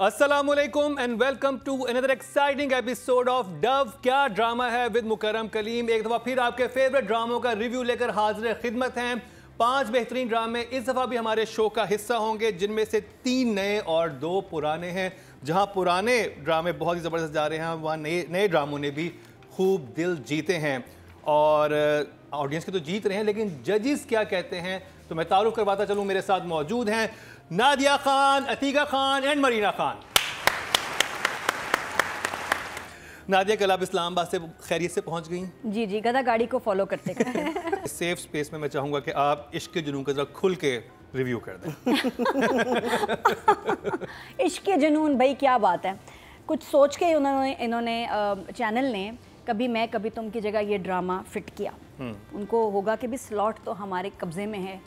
अस्सलामुअलैकुम and welcome to another exciting episode of Dove क्या drama है विद मुकर्रम कलीम। एक दफ़ा फिर आपके फेवरेट ड्रामों का रिव्यू लेकर हाजिर खिदमत हैं। 5 बेहतरीन ड्रामे इस दफ़ा भी हमारे शो का हिस्सा होंगे, जिनमें से 3 नए और 2 पुराने हैं। जहां पुराने ड्रामे बहुत ही ज़बरदस्त जा रहे हैं, वहाँ नए ड्रामों ने भी खूब दिल जीते हैं और ऑडियंस के तो जीत रहे हैं, लेकिन जजेस क्या कहते हैं तो मैं तारुफ करवाता चलूँ। मेरे साथ मौजूद हैं नादिया खान, अतीका खान एंड मरीना खान। नादिया, कल आप इस्लामाबाद से खैरियत से पहुंच गई? जी जी, गधा गाड़ी को फॉलो करते करते। सेफ स्पेस में मैं चाहूंगा कि आप इश्क के जुनून का जरा खुल के रिव्यू कर दें। इश्क के जुनून भाई क्या बात है, कुछ सोच के इन्होंने चैनल ने कभी मैं कभी तुम की जगह ये ड्रामा फिट किया। उनको होगा कि भी स्लॉट तो हमारे कब्जे में है,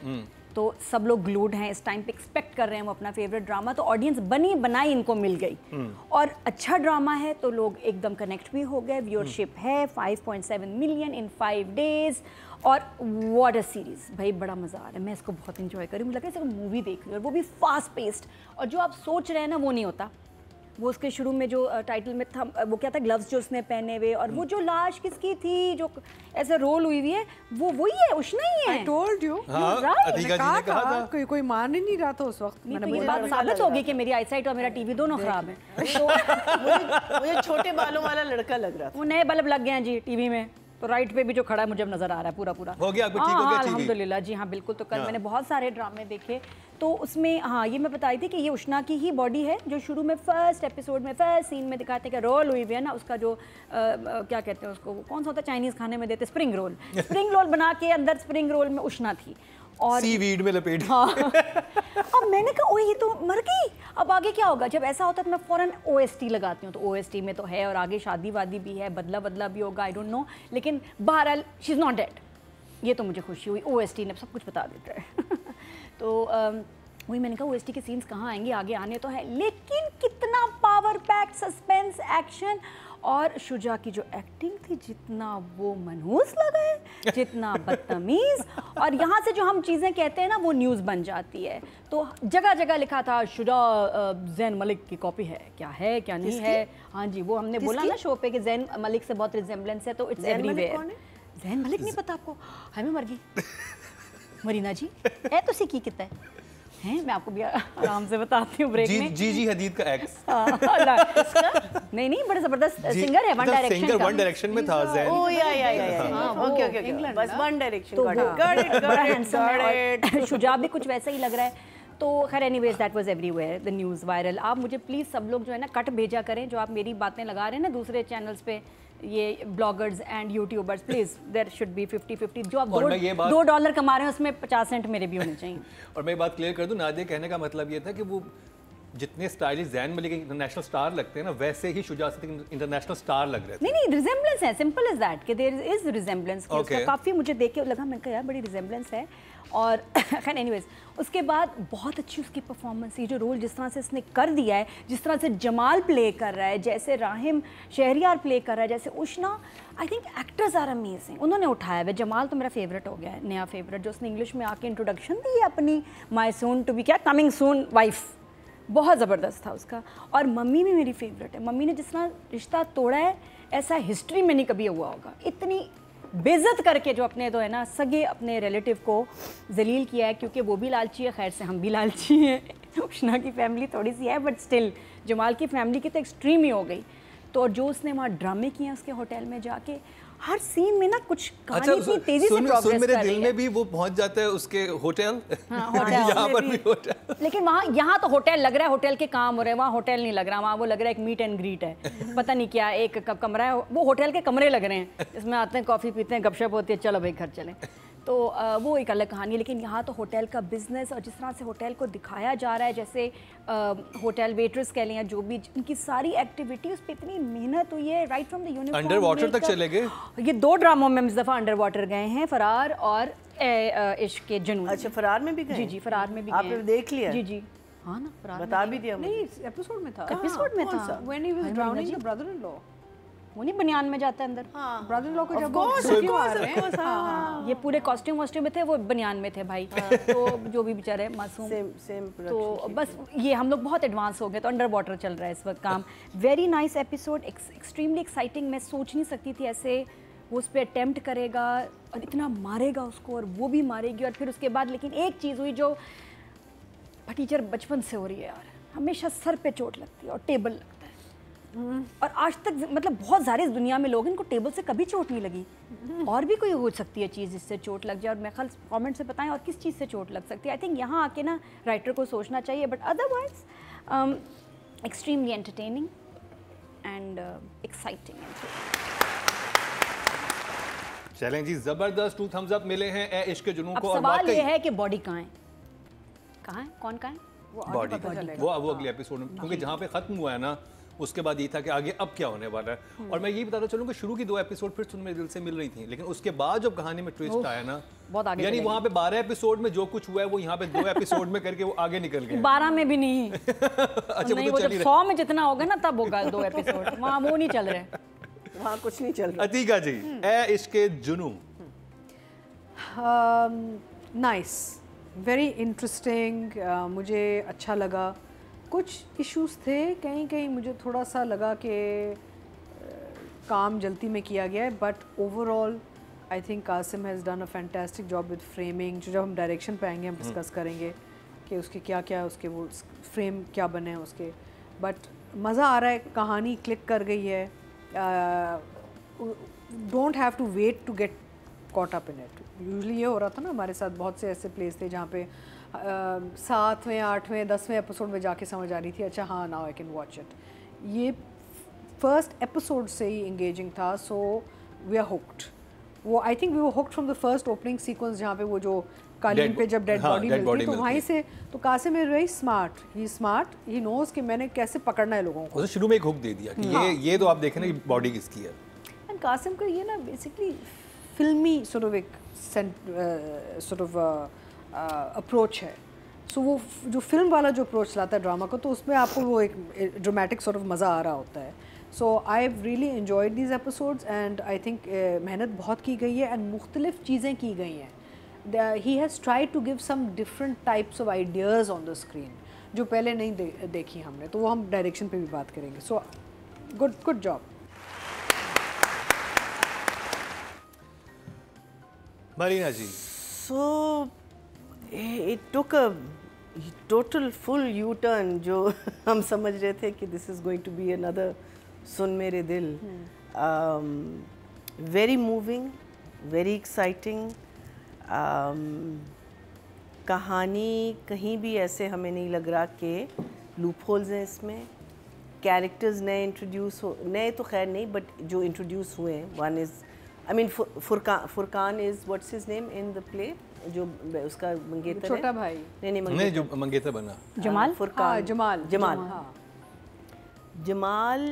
तो सब लोग ग्लूड हैं इस टाइम पे, एक्सपेक्ट कर रहे हैं वो अपना फेवरेट ड्रामा, तो ऑडियंस बनी बनाई इनको मिल गई और अच्छा ड्रामा है तो लोग एकदम कनेक्ट भी हो गए। व्यूअरशिप है 5.7 मिलियन इन 5 डेज और व्हाट अ सीरीज भाई, बड़ा मज़ा आ रहा है। मैं इसको बहुत इंजॉय करी, मुझे लगा जैसे मूवी देख रही हूँ, और वो भी फास्ट पेस्ड, और जो आप सोच रहे हैं ना वो नहीं होता। वो उसके शुरू में जो टाइटल में था वो क्या था, ग्लव्स जो उसने पहने हुए, और वो जो लाश किसकी थी जो ऐसे रोल हुई हुई है, वो वही है, उष्णा ही है। I told you. अतीका जी ने कहा था कोई मान ही नहीं रहा था उस वक्त। तो ये बात साबित होगी कि मेरी आईसाइट और मेरा टीवी दोनों खराब है। तो मुझे छोटे बालों वाला लड़का लग रहा था। वो नए बल्ब लग गए हैं जी टीवी में, तो राइट पे भी जो खड़ा है मुझे नजर आ रहा है पूरा हो गया। आपको ठीक हो गया टीवी? अल्हम्दुलिल्लाह जी हाँ, बिल्कुल। तो कल मैंने बहुत सारे ड्रामे देखे, तो उसमें हाँ ये मैं बता रही थी कि ये उष्णा की ही बॉडी है जो शुरू में फर्स्ट एपिसोड में फर्स्ट सीन में दिखाते हैं कि रोल हुई हुई है ना, उसका जो क्या कहते हैं उसको, कौन सा होता है चाइनीज़ खाने में देते, स्प्रिंग रोल बना के अंदर स्प्रिंग रोल में उष्णा थी और सीवीड में लपेट। हाँ। अब मैंने कहा ओ ये तो मर गई, अब आगे क्या होगा। जब ऐसा होता है तो मैं फ़ौरन OST लगाती हूँ, तो OST में तो है और आगे शादी वादी भी है, बदला भी होगा, आई डोंट नो, लेकिन बहरहाल शी इज़ नॉट डेड, ये तो मुझे खुशी हुई। OST ने सब कुछ बता देता है। तो वही मैंने कहा OST के सीन्स कहाँ आएंगे, आगे आने तो है, लेकिन कितना पावर पैक्ड सस्पेंस एक्शन, और शुजा की जो एक्टिंग थी, जितना वो मनहूस लगा है, जितना बदतमीज़, और यहाँ से जो हम चीज़ें कहते हैं ना वो न्यूज़ बन जाती है। तो जगह जगह लिखा था शुजा जैन मलिक की कॉपी है, क्या नहीं है। हाँ जी, वो हमने बोला ना शो पे कि जैन मलिक से बहुत रिजेम्बलेंस है, तो इट्स एवरीवेयर। जैन मलिक नहीं पता आपको? हमें मर गई मरीना जी है तो सीखी कितना है, मैं आपको भी आराम से बताती हूँ ब्रेक में। जी हदीद का एक्स। नहीं बड़ा जबरदस्त सिंगर है, वन डायरेक्शन में था ज़ैन। ओह या ओके बस one direction. Got it. Shuja भी कुछ वैसा ही लग रहा है। तो खैर anyways that was everywhere the news viral. आप मुझे प्लीज़ सब लोग जो है ना कट भेजा करें, जो आप मेरी बातें लगा रहे हैं ना दूसरे चैनल्स पे, ये bloggers and YouTubers, please there should be 50-50। जो आप $2 कमा रहे हैं उसमें 50 सेंट मेरे भी होने चाहिए। और मैं बात क्लियर कर दूं, नादिया कहने का मतलब ये था कि वो जितने stylish Jain Malik international star लगते हैं ना, वैसे ही शुजा सिद्दीकी इंटरनेशनल स्टार लग रहे थे। नहीं रिजेम्बलेंस है, सिंपल इज दैट कि देयर इज रिजेम्बलेंस। काफ़ी मुझे देख के लगा, मैंने कहा यार बड़ी रिजेम्बलेंस है। और खैर एनीवेज उसके बाद बहुत अच्छी उसकी परफॉर्मेंस, ये जो रोल जिस तरह से इसने कर दिया है, जिस तरह से जमाल प्ले कर रहा है, जैसे राहिम शहरियार प्ले कर रहा है, जैसे Ushna, I think actors are amazing. उन्होंने उठाया है। जमाल तो मेरा फेवरेट हो गया है, नया फेवरेट, जो उसने इंग्लिश में आके इंट्रोडक्शन दी है अपनी माई सून टू बी क्या कमिंग सून वाइफ, बहुत ज़बरदस्त था उसका। और मम्मी भी मेरी फेवरेट है। मम्मी ने जिस तरह रिश्ता तोड़ा है, ऐसा हिस्ट्री में नहीं कभी हुआ होगा। इतनी बेइज्जत करके जो अपने तो है ना सगे अपने रिलेटिव को जलील किया है, क्योंकि वो भी लालची है, खैर से हम भी लालची हैं। उष्णा की फैमिली थोड़ी सी है, बट स्टिल जमाल की फैमिली की तो एक्सट्रीम ही हो गई। तो जो उसने वहाँ ड्रामे किए हैं उसके होटल में जाके, हर सीन में ना कुछ कहानी इतनी तेजी से प्रोग्रेस कर रही है। मेरे दिल में भी वो पहुंच जाता है उसके होटल। यहाँ पर भी होटल, लेकिन वहाँ यहाँ तो होटल लग रहा है, होटल के काम हो रहे हैं, वहाँ होटल नहीं लग रहा, वहाँ वो लग रहा है एक मीट एंड ग्रीट है, पता नहीं क्या, एक कमरा है, वो होटल के कमरे लग रहे हैं, इसमें आते हैं कॉफ़ी पीते हैं, गपशप होती है, चलो भाई घर चलें। तो वो एक अलग कहानी है। लेकिन यहाँ तो होटल का बिजनेस, और जिस तरह से होटल को दिखाया जा रहा है, जैसे होटल वेट्रेस कह लें, जो भी उनकी सारी एक्टिविटी, उस पर इतनी मेहनत हुई है, right from the uniform, under water तक चले गए। ये 2 ड्रामों में इस दफ़ा अंडर वाटर गए हैं, फरार और इश्क के जुनून। अच्छा, फरार में भी गए? जी फरार में भी गए। आपने देख लिया? जी हाँ ना, फरार बता भी दिया? नहीं, एपिसोड में था। एपिसोड में था, when he was drowning the brother in law. नहीं, नहीं, नहीं, नहीं, नहीं, नहीं, वो नहीं बनियान में जाता है अंदर। ब्रदर लॉ को जब ये पूरे कॉस्ट्यूम में थे, वो बनियान में थे भाई। तो जो भी बेचारे मासूम, तो बस ये हम लोग बहुत एडवांस हो गए, तो अंडर वाटर चल रहा है इस वक्त काम। Very nice episode, extremely exciting. मैं सोच नहीं सकती थी ऐसे वो उस पर अटेम्प्ट करेगा और इतना मारेगा उसको, और वो भी मारेगी, और फिर उसके बाद लेकिन एक चीज़ हुई जो टीचर बचपन से हो रही है यार, हमेशा सर पे चोट लगती है और टेबल लगता है। और आज तक मतलब बहुत सारे इस दुनिया में लोग, इनको टेबल से कभी चोट नहीं लगी। और भी कोई हो सकती है चीज़ जिससे चोट लग जाए, और मैं ख्याल कमेंट से बताएं और किस चीज़ से चोट लग सकती है। आई थिंक यहाँ आके ना राइटर को सोचना चाहिए, but otherwise extremely entertaining and exciting. चलें जी, जबरदस्त 2 thumbs up मिले हैं ए इश्क जुनून को। और सवाल ये है कि बॉडी कहाँ है, कौन कहाँ है? बॉडी वो अगले एपिसोड में, क्योंकि जहाँ पे खत्म हुआ है ना, उसके बाद ये था कि आगे अब क्या होने वाला है। और मैं ये बताता चलूँ कि शुरू की 2 एपिसोड फिर सुनने दिल से मिल रही थी, लेकिन उसके बाद जब कहानी में ट्विस्ट आया ना, यानी वहाँ पे 12 एपिसोड में जो कुछ हुआ है वो यहाँ पे 2 एपिसोड में करके वो आगे निकल गए। 12 में भी नहीं। अच्छा, नहीं, वो जब 100 में जितना होगा ना तब होगा 2 एपिसोड, वहाँ वो नहीं चल रहे, वहाँ कुछ नहीं चल रहा। अतीका जी, ए इश्क जुनून। नाइस, वेरी इंटरेस्टिंग, मुझे अच्छा लगा। कुछ इश्यूज थे कहीं मुझे थोड़ा सा लगा कि काम जल्दी में किया गया है, but overall I think Qasim has done a fantastic job with framing. जो जब हम डायरेक्शन पे आएंगे हम डिस्कस करेंगे कि उसके क्या उसके वो फ्रेम क्या बने हैं उसके, बट मज़ा आ रहा है, कहानी क्लिक कर गई है। Don't have to wait to get caught up in it. Usually ये हो रहा था ना हमारे साथ, बहुत से ऐसे प्लेस थे जहाँ पे 7वें 8वें 10वें एपिसोड में जाके समझ आ रही थी अच्छा हाँ now I can watch it. ये फर्स्ट एपिसोड से ही इंगेजिंग था, सो वी आर हुक्ड। वो I think we were hooked from the first opening sequence जहाँ पे वो जो कालीन पे जब डेड बॉडी मिलती है, तो वहीं से तो Qasim is very smart, he knows कि मैंने कैसे पकड़ना है लोगों को। उसे शुरू में एक हुक दे दिया कि ये तो आप देखें ना बॉडी किसकी है। एंड कासिम का ये ना बेसिकली फिल्मी सॉर्ट ऑफ एक सॉर्ट ऑफ अप्रोच है। सो वो जो फिल्म वाला जो अप्रोच लाता है ड्रामा को, तो उसमें आपको वो एक ड्रामेटिक सॉर्ट ऑफ मज़ा आ रहा होता है। So I have really enjoyed these episodes and I think मेहनत बहुत की गई है एंड मुख्तलिफ चीज़ें की गई हैं। He has try to give some different types of ideas on the screen जो पहले नहीं देखी हमने, तो वो हम डायरेक्शन पे भी बात करेंगे। So good job. Marina ji, So it took a total full U-turn जो हम समझ रहे थे कि this is going to be another सुन मेरे दिल। Very moving, very exciting। कहानी कहीं भी ऐसे हमें नहीं लग रहा कि लूप होल्स हैं इसमें। कैरेक्टर्स नए इंट्रोड्यूस हो, नए तो खैर नहीं, बट जो इंट्रोड्यूस हुए हैं, one is I mean Furqan is what's his name in the play, जो उसका मंगेतर छोटा भाई नहीं जो मंगेतर बना जमाल, फुरकान, जमाल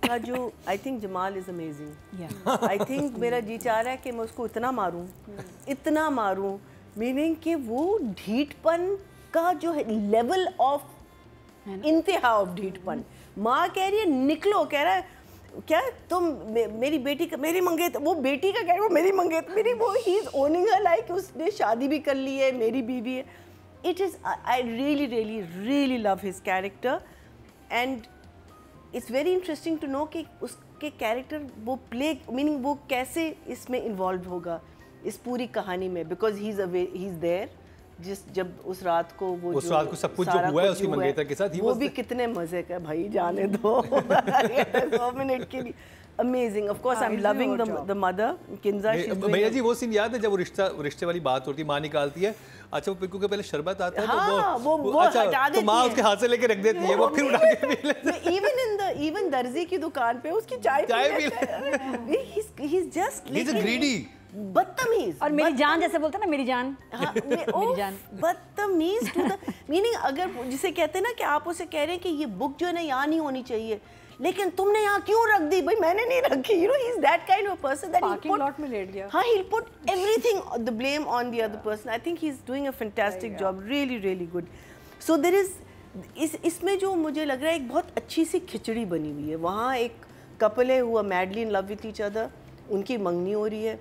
का जो I think Jamal is amazing. I think मेरा जी चाह रहा है कि मैं उसको इतना मारूं मीनिंग कि वो ढीठपन का जो है लेवल ऑफ इंतहा ऑफ ढीठपन। माँ कह रही है निकलो, कह रहा है क्या तुम मेरी बेटी का, मेरी मंगेतर, वो बेटी का कह रही है वो मेरी मंगेतर, मेरी वो he is owning her like उसने शादी भी कर ली है, मेरी बीवी है। It is I really love his character and it's very interesting to know कि उसके कैरेक्टर वो प्ले मीनिंग वो कैसे इसमें इन्वॉल्व होगा इस पूरी कहानी में, बिकॉज ही इज़ देयर जब उस रात को वो उस रात को सब कुछ जो हुआ है उसकी मंगेतर के साथ, वो भी कितने मजे का भाई, जाने दो 2 मिनट के लिए amazing. Of course I am loving the mother Kinza. भैया जी वो सीन याद है जब वो रिश्ते वाली बात होती है, माँ निकालती है, अच्छा वो पिक्कू के पहले शरबत आता है तो वो अच्छा तो माँ उसके हाथ से लेके रख देती है, वो फिर उठा के पी लेता है। इवन दर्जी की दुकान पे उसकी चाय P he is just he is greedy, बदतमीज। और मेरी जान जैसे बोलते हैं ना, मेरी जान। हाँ, मेरी जान बदतमीज टू द मीनिंग। अगर जिसे कहते हैं ना कि आप उसे कह रहे हैं कि ये बुक जो है ना यहाँ नहीं होनी चाहिए, लेकिन तुमने यहाँ क्यों रख दी? भाई मैंने नहीं रखी। You know he is that kind of person that parking lot में लेट गया। हाँ, he'll put everything the blame on the other person. I think he's doing a fantastic job, really good. So there is इसमें जो मुझे लग रहा है एक बहुत अच्छी सी खिचड़ी बनी हुई है। वहाँ एक कपल है हुआ madly in love with each other, उनकी मंगनी हो रही है,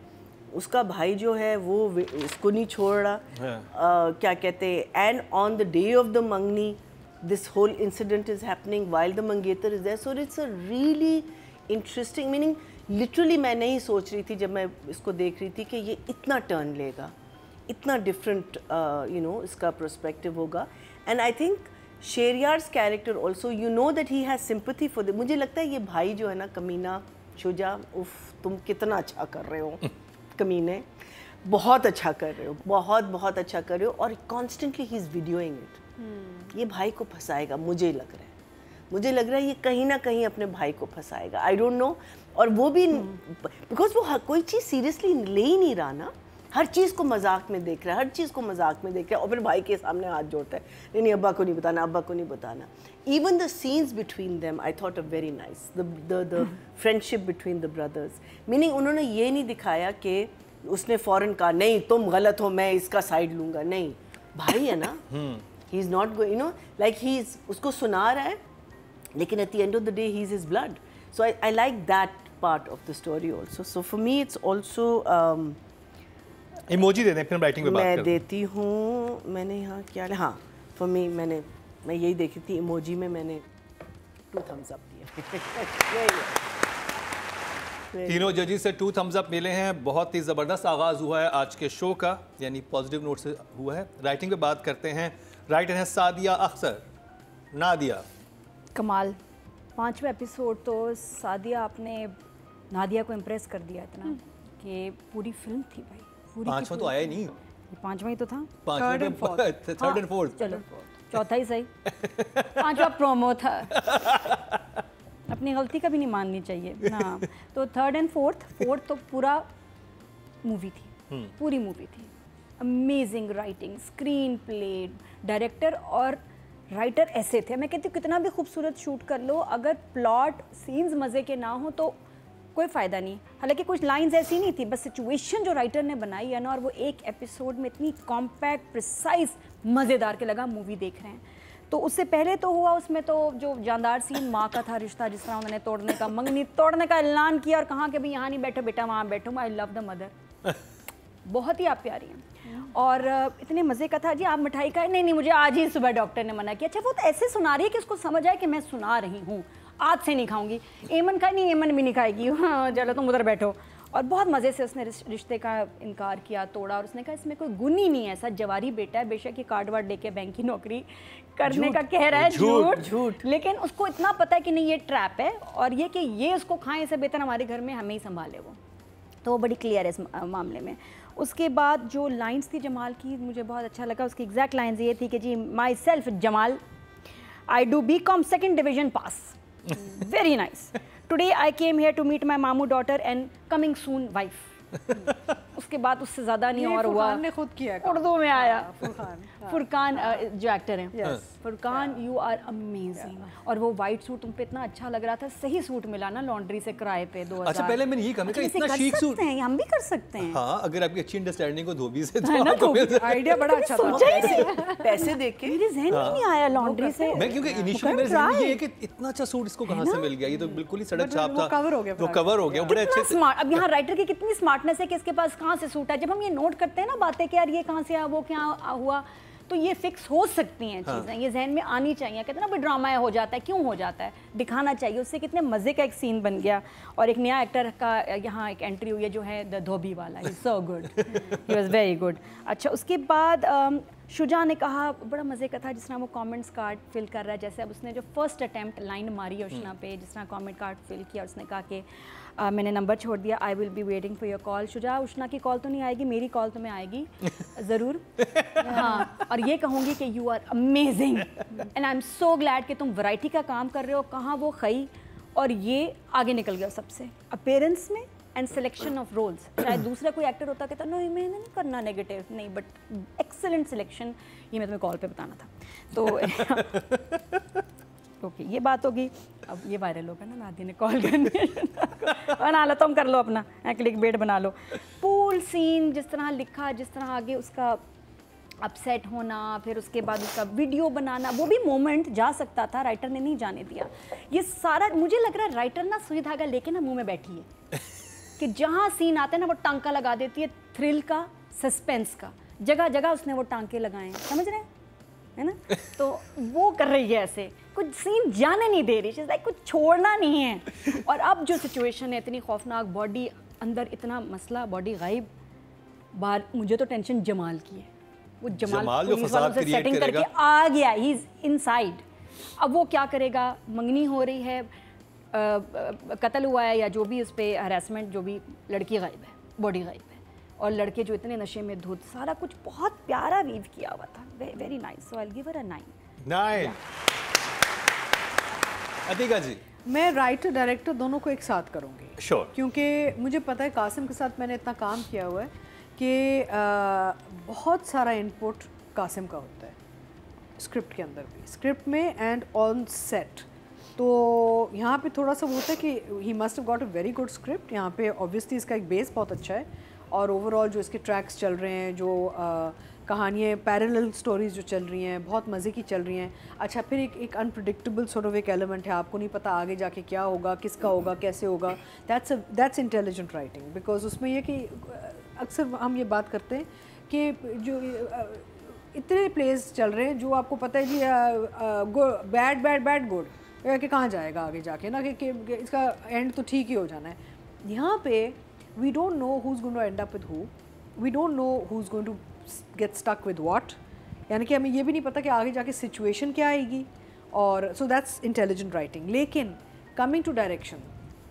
उसका भाई जो है वो इसको नहीं छोड़ रहा, क्या कहते हैं, and on the day of the मंगनी this whole incident is happening while the मंगेतर is there, so it's a really interesting, meaning literally मैं नहीं सोच रही थी जब मैं इसको देख रही थी कि ये इतना टर्न लेगा, इतना डिफरेंट यू नो इसका पर्सपेक्टिव होगा. And I think Sheheryar's character also, you know that he has sympathy for the, मुझे लगता है ये भाई जो है ना कमीना शुजा, उफ तुम कितना अच्छा कर रहे हो कमीने, बहुत अच्छा कर रहे हो, बहुत बहुत अच्छा कर रहे हो, और कॉन्स्टेंटली ही इज़ वीडियोइंग इट. ये भाई को फंसाएगा, मुझे लग रहा है ये कहीं ना कहीं अपने भाई को फंसाएगा, आई डोंट नो. और वो भी बिकॉज वो कोई चीज़ सीरियसली ले ही नहीं रहा ना, हर चीज़ को मजाक में देख रहा है, हर चीज़ को मजाक में देख रहा है, और फिर भाई के सामने हाथ जोड़ता है, नहीं अब्बा को नहीं बताना, अब्बा को नहीं बताना. Even the scenes between them I thought a very nice, the friendship between the brothers, meaning उन्होंने ये नहीं दिखाया कि उसने फ़ौरन कहा नहीं तुम गलत हो, मैं इसका साइड लूँगा, नहीं, भाई है ना, he is not going, you know, like he is उसको सुना रहा है, लेकिन at the end of the day he is his blood. So I like that part of the story also. So for me it's also emoji दे दें फिर writing पे बात मैं करते देती हूँ. मैंने यहाँ क्या, हाँ फॉर मी मैं यही देखी थी, इमोजी में मैंने 2 thumbs up दिए. तीनों जजेस से 2 thumbs up मिले हैं. बहुत ही ज़बरदस्त आगाज़ हुआ है आज के शो का, यानी पॉजिटिव नोट से हुआ है. राइटिंग पे बात करते हैं. राइटर हैं सादिया अख्तर. नादिया कमाल, 5वें एपिसोड तो सादिया आपने नादिया को इम्प्रेस कर दिया इतना कि पूरी फिल्म थी भाई. 5वां तो आया ही नहीं, 5वां ही तो था, थर्ड एंड फोर्थ, चलो चौथा ही सही, 5वां प्रोमो था. अपनी गलती का भी नहीं माननी चाहिए. हाँ, तो थर्ड एंड फोर्थ तो पूरा मूवी थी, पूरी मूवी थी. Amazing writing, screen play, director और राइटर ऐसे थे. मैं कहती हूँ कितना भी खूबसूरत शूट कर लो, अगर प्लॉट सीन्स मज़े के ना हो तो कोई फ़ायदा नहीं. हालांकि कुछ लाइंस ऐसी नहीं थी, बस सिचुएशन जो राइटर ने बनाई है ना, और वो एक एपिसोड में इतनी कॉम्पैक्ट, प्रिसाइज, मज़ेदार के लगा मूवी देख रहे हैं. तो उससे पहले तो हुआ उसमें तो जो जानदार सीन माँ का था रिश्ता, जिस तरह उन्होंने तोड़ने का, मंगनी तोड़ने का ऐलान किया और कहा कि भाई यहाँ नहीं बैठो बेटा, वहाँ बैठो. आई लव द मदर, बहुत ही आप प्यारी हैं. और इतने मज़े का था जी. आप मिठाई खाए? नहीं मुझे आज ही सुबह डॉक्टर ने मना किया. अच्छा, वो तो ऐसे सुना रही है कि उसको समझ आए कि मैं सुना रही हूँ, आज से नहीं खाऊंगी. एमन खाई? नहीं एमन भी नहीं खाएगी. हाँ चलो तुम उधर बैठो. और बहुत मज़े से उसने रिश्ते का इनकार किया, तोड़ा, और उसने कहा इसमें कोई गुण ही नहीं है, ऐसा जवारी बेटा है, बेशक ये कार्ड वार्ड लेके बैंक की नौकरी करने का कह रहा है, झूठ, लेकिन उसको इतना पता है कि नहीं ये ट्रैप है, और ये कि ये उसको खाएं इससे बेहतर हमारे घर में हमें ही संभाले वो. तो वो बड़ी क्लियर है इस मामले में. उसके बाद जो लाइंस थी जमाल की, मुझे बहुत अच्छा लगा. उसकी एग्जैक्ट लाइंस ये थी कि जी myself Jamal, I do BCom 2nd division pass. Very nice. Today I came here to meet my मामू daughter and coming soon wife. उसके बाद उससे ज़्यादा नहीं और हुआ. ने खुद किया, उर्दू में आया. फुरकान फुरकान जो एक्टर हैं, फुरकान यू आर अमेजिंग. और वो वाइट सूट तुम पे इतना अच्छा लग रहा था. सही सूट मिला ना लॉन्ड्री से किराए पे 2000. अच्छा, पहले मैंने यही कहा इतना शीक सूट हैं, हम भी कर सकते हैं. हाँ, अगर आपकी अच्छी अंडरस्टैंडिंग हो धोबी से तो आइडिया बड़ा अच्छा था. पैसे देख के मेरे जहन में नहीं आया लॉन्ड्री से. मैं क्योंकि इनिशियली मेरे जहन में ये है कि इतना अच्छा सूट इसको कहाँ से मिल गया, ये तो बिल्कुल ही सड़क छाप था, कवर हो गया, वो कवर हो गया बड़े अच्छे से. स्मार्ट. अब यहाँ राइटर की कितनी स्मार्टनेस है कि इसके पास कहाँ से सूट है. जब हम ये नोट करते हैं ना बातें कि यार ये कहाँ से आया, वो क्या हुआ, तो ये फिक्स हो सकती हैं चीज़ें. ये जहन में आनी चाहिए. कहते हैं ना भाई ड्रामा हो जाता है, क्यों हो जाता है, दिखाना चाहिए. उससे कितने मज़े का एक सीन बन गया. और एक नया एक्टर का यहाँ एक एंट्री हुई है जो है द धोबी वाला. He so good, he was very good. अच्छा, उसके बाद शुजा ने कहा, बड़ा मज़े का था जिस तरह वो कमेंट्स कार्ड फिल कर रहा है. जैसे अब उसने जो फर्स्ट अटैम्प्ट लाइन मारी है उष्णा पे, जिस तरह कमेंट कार्ड फिल किया, उसने कहा कि मैंने नंबर छोड़ दिया, I will be waiting for your call. Shuja, Ushna की कॉल तो नहीं आएगी, मेरी कॉल तो मैं आएगी ज़रूर. हाँ, और ये कहूँगी कि you are amazing and I am so glad कि तुम वैरायटी का काम कर रहे हो. कहाँ वो खई, और ये आगे निकल गया सबसे अपीयरेंस में एंड सिलेक्शन ऑफ रोल्स. शायद दूसरा कोई एक्टर होता कहता नहीं मैंने नहीं करना नेगेटिव, नहीं, बट एक्सेलेंट सिलेक्शन. ये मैं तुम्हें कॉल पे बताना था. तो ओके, ये बात होगी. अब ये वायरल होगा ना, नादी ने कॉल करनी बना लो, तुम कर लो अपना क्लिक बेट बना लो. पूल सीन जिस तरह लिखा, जिस तरह आगे उसका अपसेट होना, फिर उसके बाद उसका वीडियो बनाना, वो भी मोमेंट जा सकता था, राइटर ने नहीं जाने दिया। ये सारा मुझे लग रहा है राइटर ना सुई धागा लेके ना मुंह में बैठी है कि जहाँ सीन आते हैं ना वो टांका लगा देती है, थ्रिल का, सस्पेंस का, जगह जगह उसने वो टांके लगाए, समझ रहे हैं, है ना? तो वो कर रही है ऐसे, कुछ सीन जाने नहीं दे रही, लाइक कुछ छोड़ना नहीं है। और अब जो सिचुएशन है इतनी खौफनाक, बॉडी अंदर इतना मसला, बॉडी गायब, बाहर मुझे तो टेंशन जमाल की है। वो जमाल पुलिस वालों से सेटिंग करके आ गया, ही इज इनसाइड। अब वो क्या करेगा, मंगनी हो रही है, कत्ल हुआ है या जो भी उस पर हरासमेंट, जो भी, लड़की गायब है, बॉडी गायब है, और लड़के जो इतने नशे में धुत, सारा कुछ बहुत प्यारा वीव किया हुआ था, very nice. So I will give her a 9। Atika ji? मैं राइटर डायरेक्टर दोनों को एक साथ करूँगी, श्योर, क्योंकि मुझे पता है कासिम के साथ मैंने इतना काम किया हुआ है कि बहुत सारा इनपुट कासिम का होता है स्क्रिप्ट के अंदर भी, स्क्रिप्ट में एंड ऑन सेट। तो यहाँ पे थोड़ा सा वो होता है कि he must have got a very good script. यहाँ पे ऑब्वियसली इसका एक बेस बहुत अच्छा है, और ओवरऑल जो इसके ट्रैक्स चल रहे हैं, जो कहानियाँ, पैरेलल स्टोरीज जो चल रही हैं, बहुत मज़े की चल रही हैं। अच्छा, फिर एक अनप्रिडिक्टेबल सॉर्ट ऑफ एक एलिमेंट है, आपको नहीं पता आगे जाके क्या होगा, किसका होगा, कैसे होगा। दैट्स इंटेलिजेंट राइटिंग, बिकॉज उसमें ये कि अक्सर हम ये बात करते हैं कि जो इतने प्लेस चल रहे हैं जो आपको पता है जी, बैड बैड बैड गुड, कि कहाँ जाएगा आगे जाके ना, कि इसका एंड तो ठीक ही हो जाना है। यहाँ पे we don't know who's going to end up with who, we don't know who's going to get stuck with what, यानी कि हमें ये भी नहीं पता कि आगे जाके सिचुएशन क्या आएगी, और सो दैट्स इंटेलिजेंट राइटिंग। लेकिन coming to direction,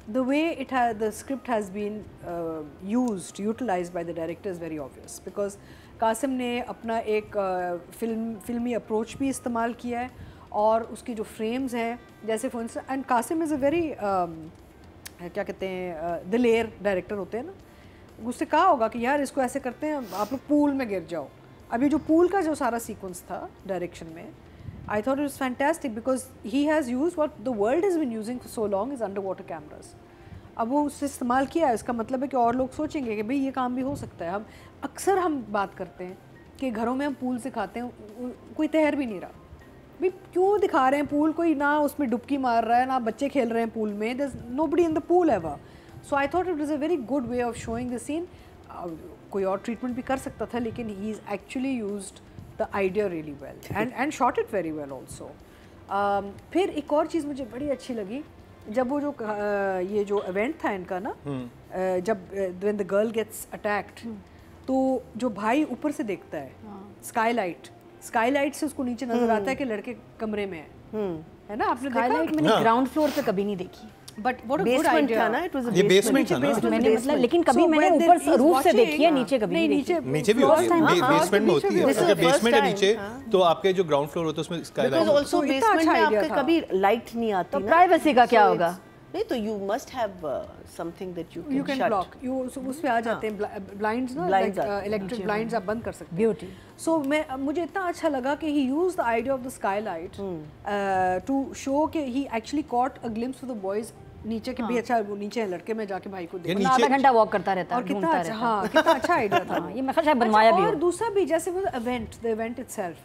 the way the script has been utilized by the director is very obvious, because Qasim ने अपना एक फिल्मी अप्रोच भी इस्तेमाल किया है, और उसकी जो फ्रेम्स हैं, जैसे for instance, and Qasim is a very क्या कहते हैं, दिलेर डायरेक्टर होते हैं ना, उससे कहा होगा कि यार इसको ऐसे करते हैं, आप लोग पूल में गिर जाओ। अभी जो पूल का जो सारा सीक्वेंस था डायरेक्शन में, I thought it was fantastic because he has used what the world has been using for so long is underwater cameras. अब वो उससे इस्तेमाल किया है, इसका मतलब है कि और लोग सोचेंगे कि भाई ये काम भी हो सकता है। हम बात करते हैं कि घरों में हम पूल से खाते हैं, कोई तैर भी नहीं रहा, भाई क्यों दिखा रहे हैं पूल, कोई ना उसमें डुबकी मार रहा है, ना बच्चे खेल रहे हैं पूल में, there's nobody in the pool ever. So I thought it was a very good way of showing the scene. कोई और ट्रीटमेंट भी कर सकता था, लेकिन he is actually used the idea really well and shot it very well also. फिर एक और चीज़ मुझे बड़ी अच्छी लगी, जब वो जो ये जो इवेंट था इनका ना, जब when the girl gets attacked, तो जो भाई ऊपर से देखता है स्काईलाइट से उसको नीचे नजर आता है कि लड़के कमरे में है ना, आपने देखा? स्काईलाइट मैंने ग्राउंड फ्लोर पे कभी नहीं देखी, but what a good idea था ना, इट वाज ये बेसमेंट था ना, मैंने मतलब, लेकिन कभी मैंने ऊपर से रूफ से देखी है, नीचे कभी नहीं देखी। नीचे भी होती है, बेसमेंट में होती है, अगर बेसमेंट है नीचे तो आपके जो ग्राउंड फ्लोर होता है उसमें स्काईलाइट। बिकॉज़ आल्सो बेसमेंट में आपका कभी लाइट नहीं आती, तो प्राइवेसी का क्या होगा? नहीं तो you must have something that you can block, you उस पे आ जाते हैं ब्लाइंड्स ना, इलेक्ट्रिक ब्लाइंड्स आप बंद कर सकते हैं। ब्यूटी। सो मुझे इतना अच्छा लगा कि he used the idea of the skylight to show कि he actually caught a glimpse of the boys नीचे के भी। अच्छा, वो नीचे है लड़के में जाके भाई को देखो, आधा घंटा वॉक करता रहता है, और कितना अच्छा, हाँ कितना अच्छा आइडिया था। ये मैं शायद बनवाया भी हो। और दूसरा भी, जैसे वो द इवेंट इटसेल्फ,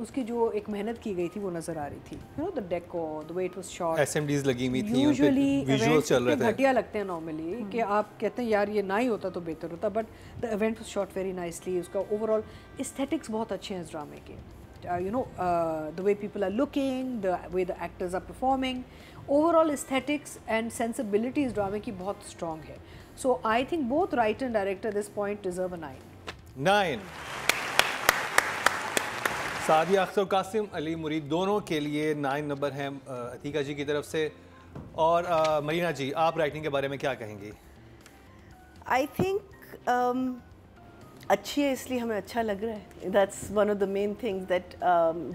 उसकी जो एक मेहनत की गई थी वो नजर आ रही थी, you know the decor, the way it was shot, SMDs लगी हुई थी, यूजुअली विजुअल्स चल रहे थे, घटिया लगते हैं नॉर्मली कि आप कहते हैं यार ये ना ही होता तो बेहतर होता, but the event was shot very nicely. उसका ओवरऑल एस्थेटिक्स बहुत अच्छे हैं इस ड्रामे के, you know, the way people are looking, the way the actors are performing, overall aesthetics and sensibility इस ड्रामे की बहुत strong है. So I think both writer and director at this point deserve a 9. Sadia Akhtar, Qasim Ali मुरीद दोनों के लिए 9 नंबर हैं अतीका जी की तरफ से। और मरीना जी, आप राइटिंग के बारे में क्या कहेंगी? आई थिंक अच्छी है, इसलिए हमें अच्छा लग रहा है। That's one of the main things that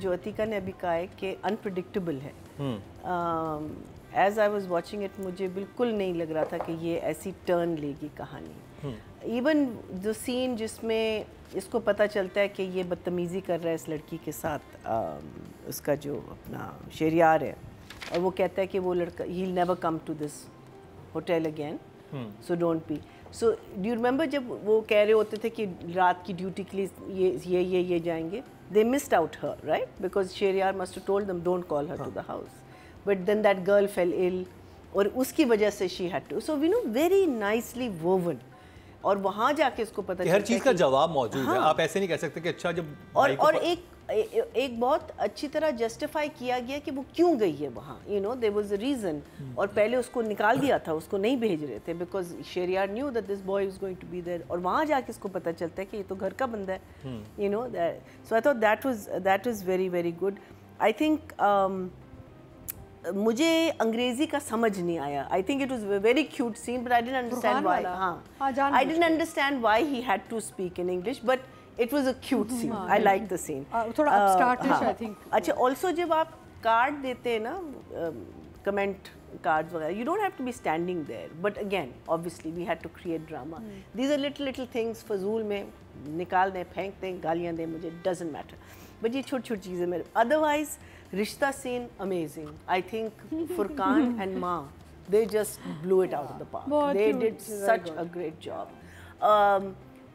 जो अतीका ने अभी कहा है कि अनप्रिडिक्टेबल है। As I was watching it, मुझे बिल्कुल नहीं लग रहा था कि ये ऐसी टर्न लेगी कहानी। इवन द सीन जिसमें इसको पता चलता है कि ये बदतमीज़ी कर रहा है इस लड़की के साथ, उसका जो अपना शेरियार है, और वो कहता है कि वो लड़का he will never come to this hotel again, so don't be. So do you remember जब वो कह रहे होते थे कि रात की ड्यूटी के लिए ये जाएंगे, they missed out her, right? Because Shehryar must have told them don't call her to the house. But then that girl fell ill और उसकी वजह से she had to. So we know very nicely woven. और वहाँ जाके उसको पता हर चीज़ का जवाब मौजूद है। आप ऐसे नहीं कह सकते कि अच्छा जब और एक बहुत अच्छी तरह जस्टिफाई किया गया कि वो क्यों गई है वहाँ, you know there was a reason. और पहले उसको निकाल दिया था, उसको नहीं भेज रहे थे because Sheharyar knew that this boy is going to be there. और वहाँ जाके इसको पता चलता है कि ये तो घर का बंदा है, you know. So I thought that was very very good. I think मुझे अंग्रेजी का समझ नहीं आया। I think it was a very cute scene but I didn't understand why. I didn't understand why he had to speak in English but it was a cute scene. I liked the scene. थोड़ा upstartish I think. अच्छा, also जब आप card देते हैं ना, comment cards वगैरह, you don't have to be standing there. But again, obviously we had to create drama. These are little things फजूल में निकाल दें, फेंक दें, गालियाँ दें, मुझे doesn't matter. But ये छोटी चीज़ें मेरे। Otherwise, रिश्ता scene amazing. I think Furqan and Ma, they just blew it out of the park. They did such a great job.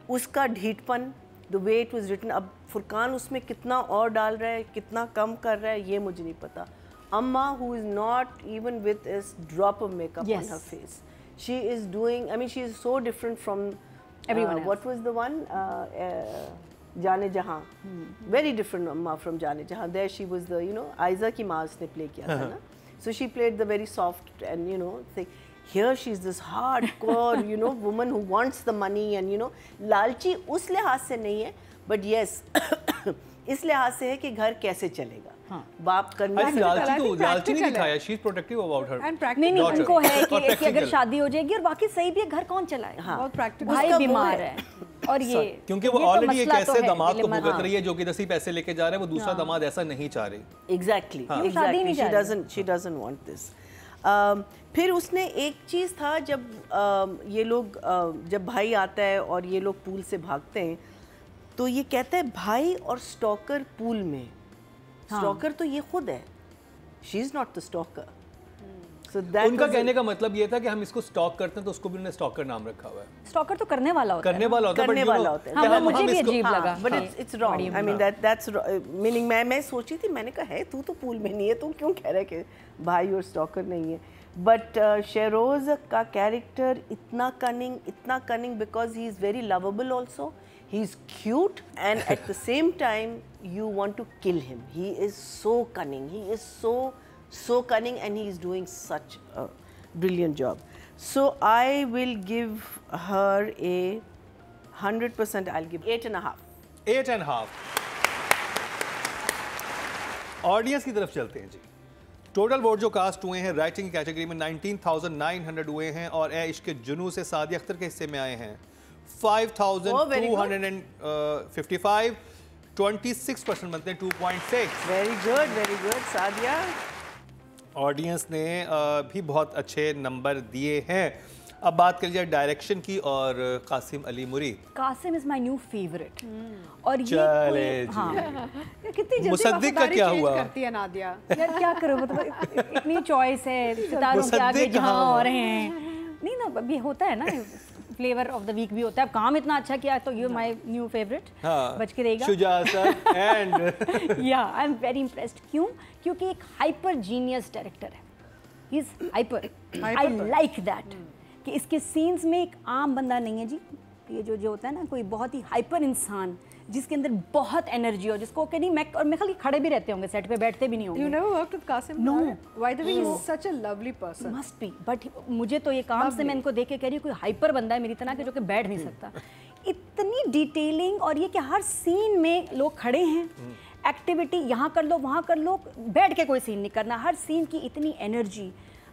उसका ढीठपन, the way it was written, अब फुरकान उसमें कितना और डाल रहा है, कितना कम कर रहा है, ये मुझे नहीं पता। अम्मा who is not even with a drop of makeup on her face, she is doing, I mean she is so different from everyone else. What was the one, जाने जहाँ, very different अम्मा from जाने जहाँ। There she was the, you know, Aiza की माँ उसने play किया था ना, so she played the very soft and you know thing. Here she is this hardcore, you know, woman who wants the money and you know, लालची उस लिहाज से नहीं है, but yes, इस लिहाज से है कि घर कैसे चलेगा। हाँ। बाप करने से लालची नहीं दिखाया, she is protective about her. नहीं उनको है कि अगर शादी हो जाएगी और बाकी सही भी है, घर कौन चलाए। हाँ। बहुत प्रैक्टिकल। भाई बीमार है और ये क्योंकि वो ऑलरेडी एक ऐसे दामाद को भुगत रही है जो कि 10 पैसे लेके जा रहा है, वो दूसरा दामाद ऐसा नहीं चाह रही। Exactly. She doesn't want this. फिर उसने एक चीज़ था, जब ये लोग जब भाई आता है और ये लोग पूल से भागते हैं तो ये कहता है भाई और स्टॉकर पूल में। स्टॉकर तो ये खुद है, she is not the stalker. उनका कहने का मतलब ये था कि हम इसको स्टॉक करते हैं तो उसको भी उन्होंने स्टॉकर नाम रखा हुआ है। स्टॉकर तो करने वाला होता है। हाँ, मुझे भी अजीब लगा। But it's wrong. I mean that's meaning मैं सोची थी, मैंने कहा है तू तो पूल में नहीं है, तू क्यों कह रहा है कि भाई और स्टॉकर नहीं है। बट शेरोज का कैरेक्टर इतना cunning because he is very lovable also, he is cute and at the same time you want to kill him. He is so cunning. He is so cunning and he is doing such a brilliant job. So I will give her a 100%. I'll give 8.5. 8.5. Audience की तरफ चलते हैं जी। Total vote जो cast हुए हैं writing category में 19,900 हुए हैं और ए इश्क जुनू से सादिया अख्तर के हिस्से में आए हैं 5,255, 26% बनते हैं 2.6। Very good Sadia. ऑडियंस ने भी बहुत अच्छे नंबर दिए हैं। अब बात कर लीजिए डायरेक्शन की और Qasim Ali Mureed. Qasim is my new favourite. और चले हाँ कितनी जल्दी मुसद्दिक का क्या हुआ करती है नादिया। यार क्या करो, मतलब इतनी चॉइस है, सितारों के आगे जहाँ और हैं। नहीं ना, अभी होता है ना फ्लेवर ऑफ द वीक भी होता है। काम इतना अच्छा किया तो यू माय न्यू फेवरेट बच के रहेगा। शुजा सर एंड या आई एम वेरी इम्प्रेस्ड। क्यों? क्योंकि एक हाइपर जीनियस डायरेक्टर है। He is hyper. I like that कि इसके सीन्स में एक आम बंदा नहीं है जी। ये जो होता है ना, कोई बहुत ही हाइपर इंसान जिसके अंदर बहुत एनर्जी हो, जिसको कहीं मैं खाली खड़े भी रहते होंगे, सेट पे बैठते भी नहीं होंगे। You never worked with Qasim? No. By the way, he's such a lovely person. Must be. But मुझे तो ये काम से मैं इनको देख के कह रही हूँ कोई हाइपर बंदा है मेरी तरह के जो कि बैठ नहीं सकता। इतनी डिटेलिंग, और ये कि हर सीन में लोग खड़े हैं, एक्टिविटी यहाँ कर लो वहाँ कर लो, बैठ के कोई सीन नहीं करना। हर सीन की इतनी एनर्जी।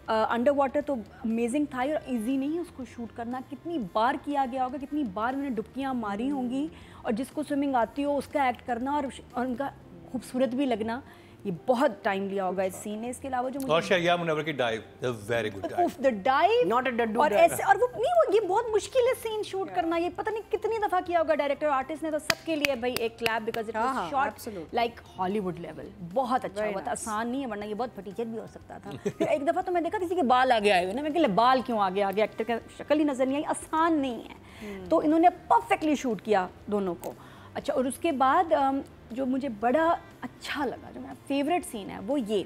अंडर वाटर तो अमेजिंग था और इजी नहीं है उसको शूट करना। कितनी बार किया गया होगा, कितनी बार उन्होंने डुबकियाँ मारी होंगी, और जिसको स्विमिंग आती हो उसका एक्ट करना और उनका खूबसूरत भी लगना। ये बहुत टाइम लिया होगा इस सीन ने। इसके अलावा जो मुझे और शरिया मुनव्वर की dive, the very good dive, the dive, not a डड्डू और ऐसे, और वो नहीं, वो ये बहुत मुश्किल है सीन शूट करना, ये पता नहीं कितनी दफा किया होगा डायरेक्टर आर्टिस्ट ने, तो सबके लिए भाई एक clap, because it was shot like Hollywood level, बहुत अच्छा हुआ था, आसान नहीं है, वरना ये बहुत फटीचर भी हो सकता था। फिर एक दफा तो मैं देखा किसी के बाल आगे आए हुए ना, मैं कहा बाल क्यों आगे आगे, एक्टर का शक्ल ही नजर नहीं आई, आसान नहीं है। तो इन्होंने परफेक्टली शूट किया दोनों को। अच्छा, और उसके बाद जो मुझे बड़ा अच्छा लगा, जो मेरा फेवरेट सीन है वो ये,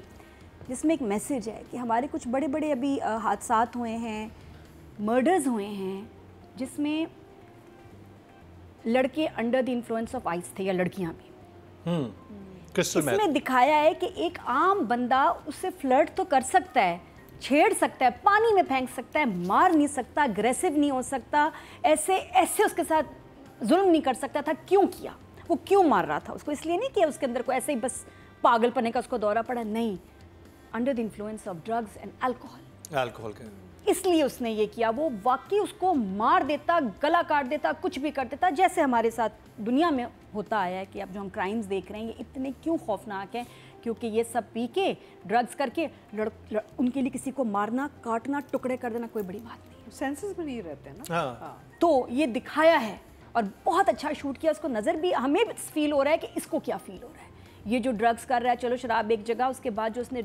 जिसमें एक मैसेज है कि हमारे कुछ बड़े बड़े अभी हादसात हुए हैं, मर्डर्स हुए हैं, जिसमें लड़के under the influence of ice थे, या लड़कियां भी। इसमें दिखाया है कि एक आम बंदा उससे फ्लर्ट तो कर सकता है, छेड़ सकता है, पानी में फेंक सकता है, मार नहीं सकता, अग्रेसिव नहीं हो सकता, ऐसे ऐसे उसके साथ जुल्म नहीं कर सकता था। क्यों किया? वो क्यों मार रहा था उसको? इसलिए नहीं किया उसके अंदर को ऐसे ही बस पागलपने का उसको दौरा पड़ा, नहीं, under the influence of drugs and alcohol का, इसलिए उसने ये किया। वो वाकई उसको मार देता, गला काट देता, कुछ भी कर देता, जैसे हमारे साथ दुनिया में होता आया है कि अब जो हम क्राइम्स देख रहे हैं ये इतने क्यों खौफनाक हैं, क्योंकि ये सब पी के ड्रग्स करके उनके लिए किसी को मारना, काटना, टुकड़े कर देना कोई बड़ी बात नहीं, सेंसेस में नहीं रहते ना। हाँ। तो ये दिखाया है और बहुत अच्छा शूट किया। उसको नज़र भी, हमें फील हो रहा है कि इसको क्या फील हो रहा है, ये जो ड्रग्स कर रहा है, चलो शराब एक जगह, उसके बाद जो उसने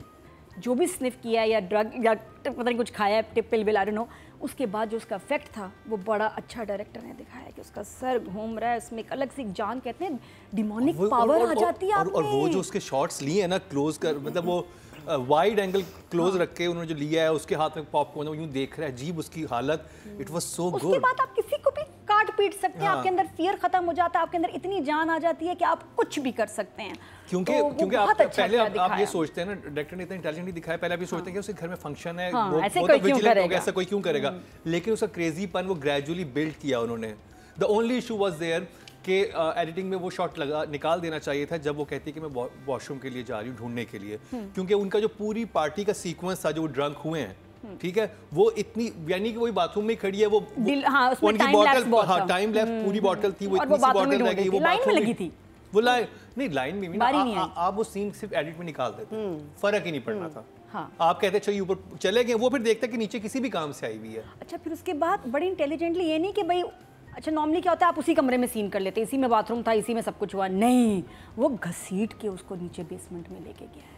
जो भी स्निफ किया है या ड्रग या पता नहीं कुछ खाया है, tip pill bill, I don't know, उसके बाद जो उसका इफेक्ट था वो बड़ा अच्छा डायरेक्टर ने दिखाया कि उसका सर घूम रहा है, उसमें एक अलग सी जान, कहते हैं डिमोनिक पावर आ जाती है। और वो जो उसके शॉट्स लिए हैं ना क्लोज कर, मतलब वो वाइड एंगल क्लोज रख के उन्होंने जो लिया है, उसके हाथ में पॉपकॉर्न, वो यूं देख रहा है, अजीब उसकी हालत, इट वाज सो गुड। उसके बाद आप किसी को भी काट पीट सकते हैं, आपके अंदर फियर खत्म हो जाता है, आपके अंदर इतनी जान आ जाती है कि आप कुछ भी कर सकते हैं। क्योंकि आप पहले आप ये सोचते हैं ना, डायरेक्टर ने इतना इंटेलिजेंटली दिखाया, पहले आप ये सोचते हैं कि उसके घर में फंक्शन है, वो तो विजिलेंट होगा, ऐसा कोई क्यों करेगा, लेकिन उसका क्रेजीपन वो ग्रेजुअली बिल्ड किया उन्होंने। The only issue was there कि एडिटिंग में वो शॉट निकाल देना चाहिए था जब वो कहती है कि मैं वॉशरूम के लिए जा रही हूँ ढूंढने के लिए, क्योंकि उनका जो पूरी पार्टी का सीक्वेंस था, जो वो ड्रंक हुए हैं, ठीक है, वो इतनी, यानी कि वही बाथरूम में खड़ी है, वो उनकी बॉटल, हाँ टाइम लैप्स पूरी बॉटल थी, वो इतनी सी बॉटल रह गई, वो लाइन में लगी थी, वो लाइन नहीं, लाइन में भी ना, आप वो सीन सिर्फ एडिट में निकाल देते, फर्क ही नहीं पड़ना था। हाँ। आप कहते चलिए ऊपर चले गए, वो फिर देखते कि नीचे किसी भी काम से आई हुई है। अच्छा, फिर उसके बाद बड़ी इंटेलिजेंटली, ये नहीं कि भाई अच्छा नॉर्मली क्या होता है आप उसी कमरे में सीन कर लेते, इसी में बाथरूम था, इसी में सब कुछ हुआ, नहीं, वो घसीट के उसको नीचे बेसमेंट में लेके गया है।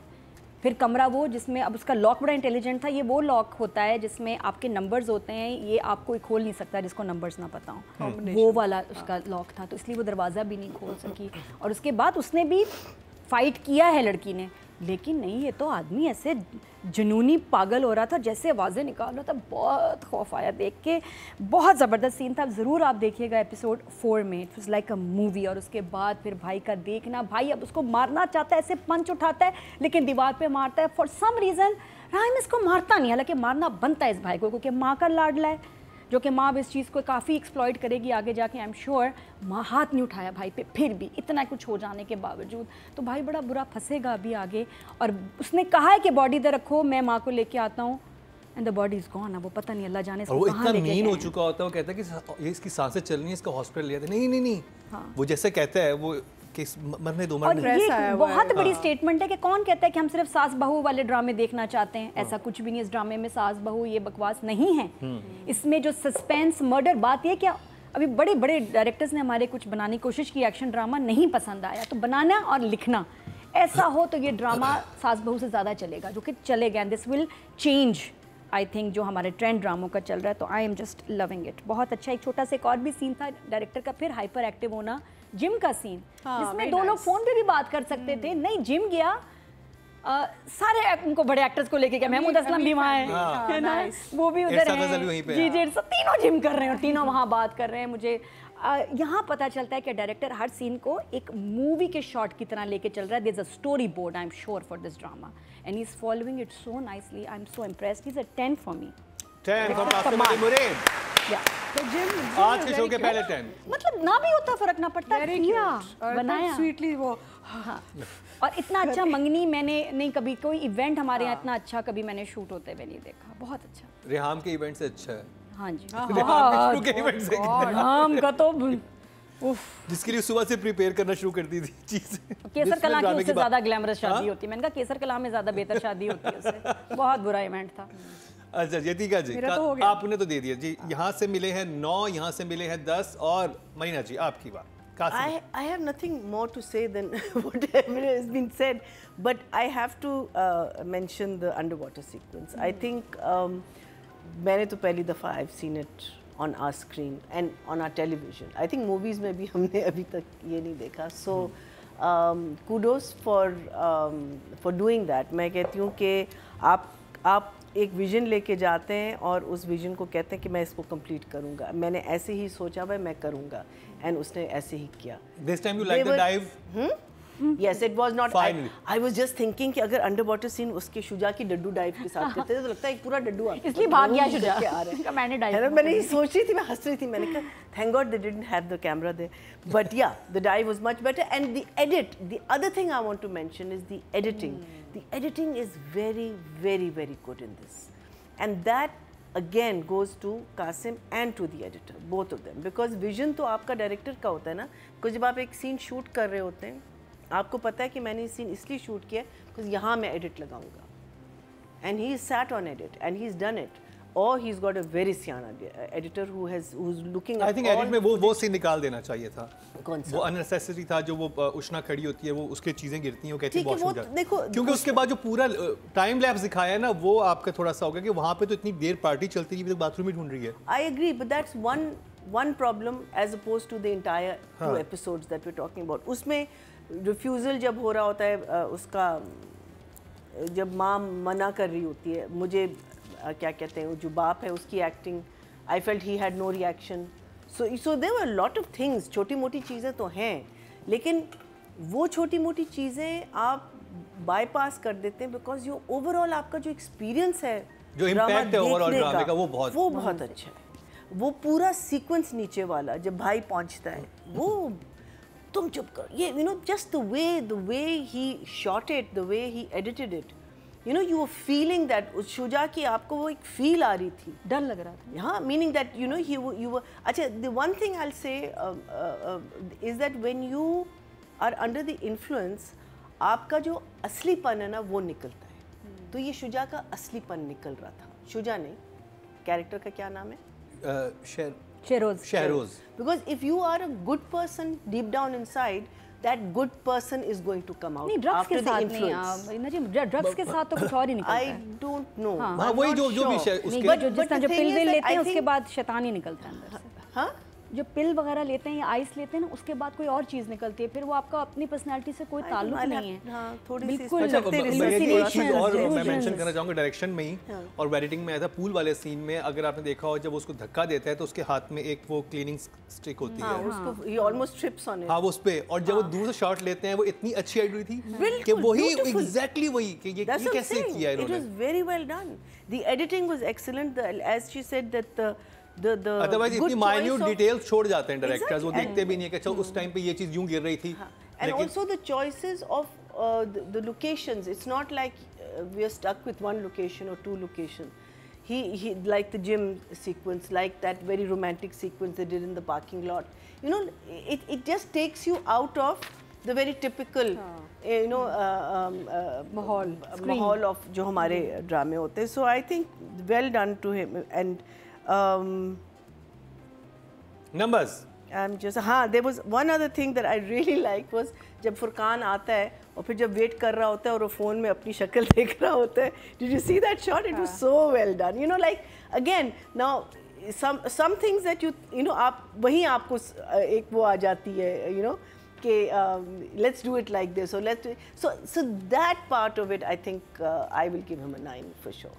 फिर कमरा वो जिसमें, अब उसका लॉक बड़ा इंटेलिजेंट था, ये वो लॉक होता है जिसमें आपके नंबर्स होते हैं, ये आप कोई खोल नहीं सकता जिसको नंबर्स ना पता हो, वो वाला उसका लॉक था, तो इसलिए वो दरवाज़ा भी नहीं खोल सकी। और उसके बाद उसने भी फाइट किया है लड़की ने, लेकिन नहीं, ये तो आदमी ऐसे जुनूनी पागल हो रहा था, जैसे आवाज़ें निकाल रहा था, बहुत खौफ आया देख के, बहुत ज़बरदस्त सीन था। ज़रूर आप देखिएगा एपिसोड 4 में, it was like a movie. और उसके बाद फिर भाई का देखना, भाई अब उसको मारना चाहता है, ऐसे पंच उठाता है लेकिन दीवार पे मारता है, फॉर सम रीज़न राइम इसको मारता नहीं, हालांकि मारना बनता है इस भाई को, क्योंकि माँ का लाडला है, जो कि माँ भी इस चीज़ को काफ़ी एक्सप्लॉइट करेगी आगे जाके, आई एम श्योर। माँ हाथ नहीं उठाया भाई पे, फिर भी इतना कुछ हो जाने के बावजूद, तो भाई बड़ा बुरा फंसेगा अभी आगे। और उसने कहा है कि बॉडी इधर रखो, मैं माँ को लेके आता हूँ, and the body is gone. अब वो पता नहीं अल्लाह जाने वो इतना मीन हो चुका होता है, वो कहता है कि ये इसकी सांसें चल रही हैं, इसका हॉस्पिटल ले जाते, नहीं हाँ। वो जैसे कहता है वो कि मरने दो, मरने। और ये बहुत बड़ी स्टेटमेंट है कि कौन कहता है कि हम सिर्फ सास बहू वाले ड्रामे देखना चाहते हैं, ऐसा कुछ भी नहीं। इस ड्रामे में सास बहू ये बकवास नहीं है, इसमें जो सस्पेंस मर्डर, बात ये क्या, अभी बड़े बड़े डायरेक्टर्स ने हमारे कुछ बनाने की कोशिश की, एक्शन ड्रामा नहीं पसंद आया, तो बनाना और लिखना ऐसा हो तो ये ड्रामा सास बहू से ज़्यादा चलेगा, जो कि चलेगा, and this will change I think जो हमारे ट्रेंड ड्रामों का चल रहा है। तो I am just loving it, बहुत अच्छा। एक छोटा सा एक और भी सीन था डायरेक्टर का, फिर हाइपर एक्टिव होना, जिम का सीन, जिसमें दो लोग फोन पे भी बात कर सकते थे, नहीं जिम गया, सारे उनको बड़े एक्टर्स को लेके गया, महमूद असलम भी वहाँ है ना, वो भी उधर है, जी सब तीनों जिम कर रहे हैं और तीनों वहाँ बात कर रहे हैं। मुझे यहाँ पता चलता है कि डायरेक्टर हर सीन को एक मूवी के शॉट की तरह लेके चल रहा है। There is a story board I am sure for this drama and he is following it so nicely, I am so impressed, he is a 10 for me. 10 for Qasim Ali Mureed. तो जिम आज के शो के पहले 10, मतलब ना भी होता फर्क ना पड़ता, बनाया स्वीटली वो, हाँ। और इतना अच्छा मंगनी मैंने नहीं, कभी कोई इवेंट हमारे यहाँ इतना अच्छा कभी मैंने शूट होते हुए नहीं देखा, बहुत अच्छा। रेहाम के इवेंट से अच्छा है। हाँ जी, रेहाम के इवेंट से, रेहाम का तो जिसके लिए सुबह से प्रिपेयर करना शुरू कर दी थी चीजें। केसर कलां की उससे ज्यादा ग्लैमरस शादी होती है। मैंने कहा केसर कलां में ज्यादा बेहतर शादी होती है उससे। बहुत बुरा इवेंट था। अच्छा यतिका जी, आपने तो दे दिया जी। यहाँ से मिले हैं 9, यहाँ से मिले हैं 10, और मरीना जी आपकी बात। I have nothing more to say than what has been said, but I have to mention the underwater sequence. I think मैंने तो पहली दफ़ा I've seen it on our screen and on our television. I think movies में भी हमने अभी तक ये नहीं देखा. So kudos for doing that. मैं कहती हूँ कि आप एक विजन लेके जाते हैं और उस विजन को कहते हैं कि मैं इसको कंप्लीट करूँगा. मैंने ऐसे ही सोचा भाई मैं करूँगा, and उसने ऐसे ही किया. This time you like the dive? Yes, it was not. I was just thinking कि अगर underwater scene उसके शुजा की डड्डू डाइव के साथ करते थे तो लगता है एक पूरा डड्डू आता है. इसलिए भाग गया शुजा. मैंने डाइव. मैंने ये सोच रही थी, मैं हंस रही थी. मैंने कहा thank God they didn't have the camera there. But yeah, the dive was much better, and the edit. The other thing I want to mention is the editing. The editing is very, very, very good in this, and that again goes to Qasim and to the editor, both of them, because vision तो आपका director का होता है ना. because जब आप एक scene shoot कर रहे होते हैं आपको पता है कि मैंने ये सीन इसलिए शूट किया because यहाँ मैं एडिट लगाऊंगा, and he sat on edit and he's done it, or he's got a very Siena editor who's looking. I think edit में वो सीन निकाल देना चाहिए था. कौन सा? वो unnecessary था जो वो उष्णा खड़ी होती है, वो उसके चीजें गिरती हैं, वो कहती है वॉशरूम जा. देखो क्योंकि उसके बाद जो पूरा टाइम लैप्स दिखाया है ना, वो आपका थोड़ा सा हो गया कि वहाँ पे तो इतनी देर पार्टी चलती रही, बाथरूम ही ढूंढ रही है. I agree, but that's one problem as opposed to the entire 2 episodes that we're talking about. उसमें रिफ्यूज़ल जब हो रहा होता है उसका, जब माँ मना कर रही होती है, मुझे क्या कहते हैं जो बाप है उसकी acting, I felt he had no reaction. So there were lot of things. छोटी मोटी चीज़ें तो हैं, लेकिन वो छोटी मोटी चीज़ें आप बाईपास कर देते हैं बिकॉज जो ओवरऑल आपका जो एक्सपीरियंस है, जो इम्पैक्ट है ओवरऑल ड्रामे का, वो बहुत अच्छा है. वो पूरा सीक्वेंस नीचे वाला जब भाई पहुंचता है, वो तुम चुप करो, ये you know just the way he shot it, the way he edited it, you know, you were feeling that उस शुजा की आपको वो एक फील आ रही थी, डर लग रहा था. हाँ, meaning that you know you were. अच्छा, the one thing I'll say is that when you are under the influence, आपका जो असलीपन है ना वो निकलता है. तो ये शुजा का असलीपन निकल रहा था. शुजा नहीं, कैरेक्टर का क्या नाम है? Shahroz. Because if you are a good person deep down inside, that good person is going to come out after the influence. Drugs के साथ तो कुछ और ही निकलता है. I don't know. हाँ, वही जो भी उसके जिस तरह जो पिल लेते हैं उसके बाद शैतान ही निकलता है अंदर से. हाँ, जो पिल वगैरह लेते हैं या आइस लेते हैं ना, उसके बाद कोई और चीज़ निकलती है, फिर वो आपका अपनी पर्सनालिटी से कोई ताल्लुक नहीं है. हाँ, थोड़ी बिल्कुल. अच्छा, और मैं मेंशन करना चाहूँगा डायरेक्शन में ही और एडिटिंग में. ऐसा पूल वाले सीन में अगर आपने देखा हो, जब उसको धक्का देता है तो उसके हाथ में एक वो क्लीनिंग स्टिक होती है, उसको he almost trips on it. हाँ, वो उस पे, और जब वो दूर से शॉट लेते हैं वो इतनी अच्छी आइडिया थी कि वही एग्जैक्टली वही कि ये कैसे किया इन्होंने. It was very well done. The editing was excellent. As she said that the otherwise इतनी माइन्यूट डिटेल्स छोड़ जाते हैं डायरेक्टर्स, वो देखते भी नहीं है कि अच्छा उस टाइम पे ये चीज यूं गिर रही थी. And also the choices of the locations. It's not like we are stuck with one location or 2 locations. He like the gym sequence, like that very romantic sequence they did in the parking lot. You know, it just takes you out of the very typical you know माहौल of जो हमारे ड्रामे होते हैं. So I think well done to him. And numbers. I'm just, हाँ, there was one other thing that I really liked was जब फुरकान आता है और फिर जब वेट कर रहा होता है और वो फ़ोन में अपनी शक्ल देख रहा होता है. Did you see that shot? It was so well done. You know, like again now some things that you know आप वहीं आपको एक वो आ जाती है, you know, कि let's do it like this, or so that part of it I think I will give him a 9 for sure.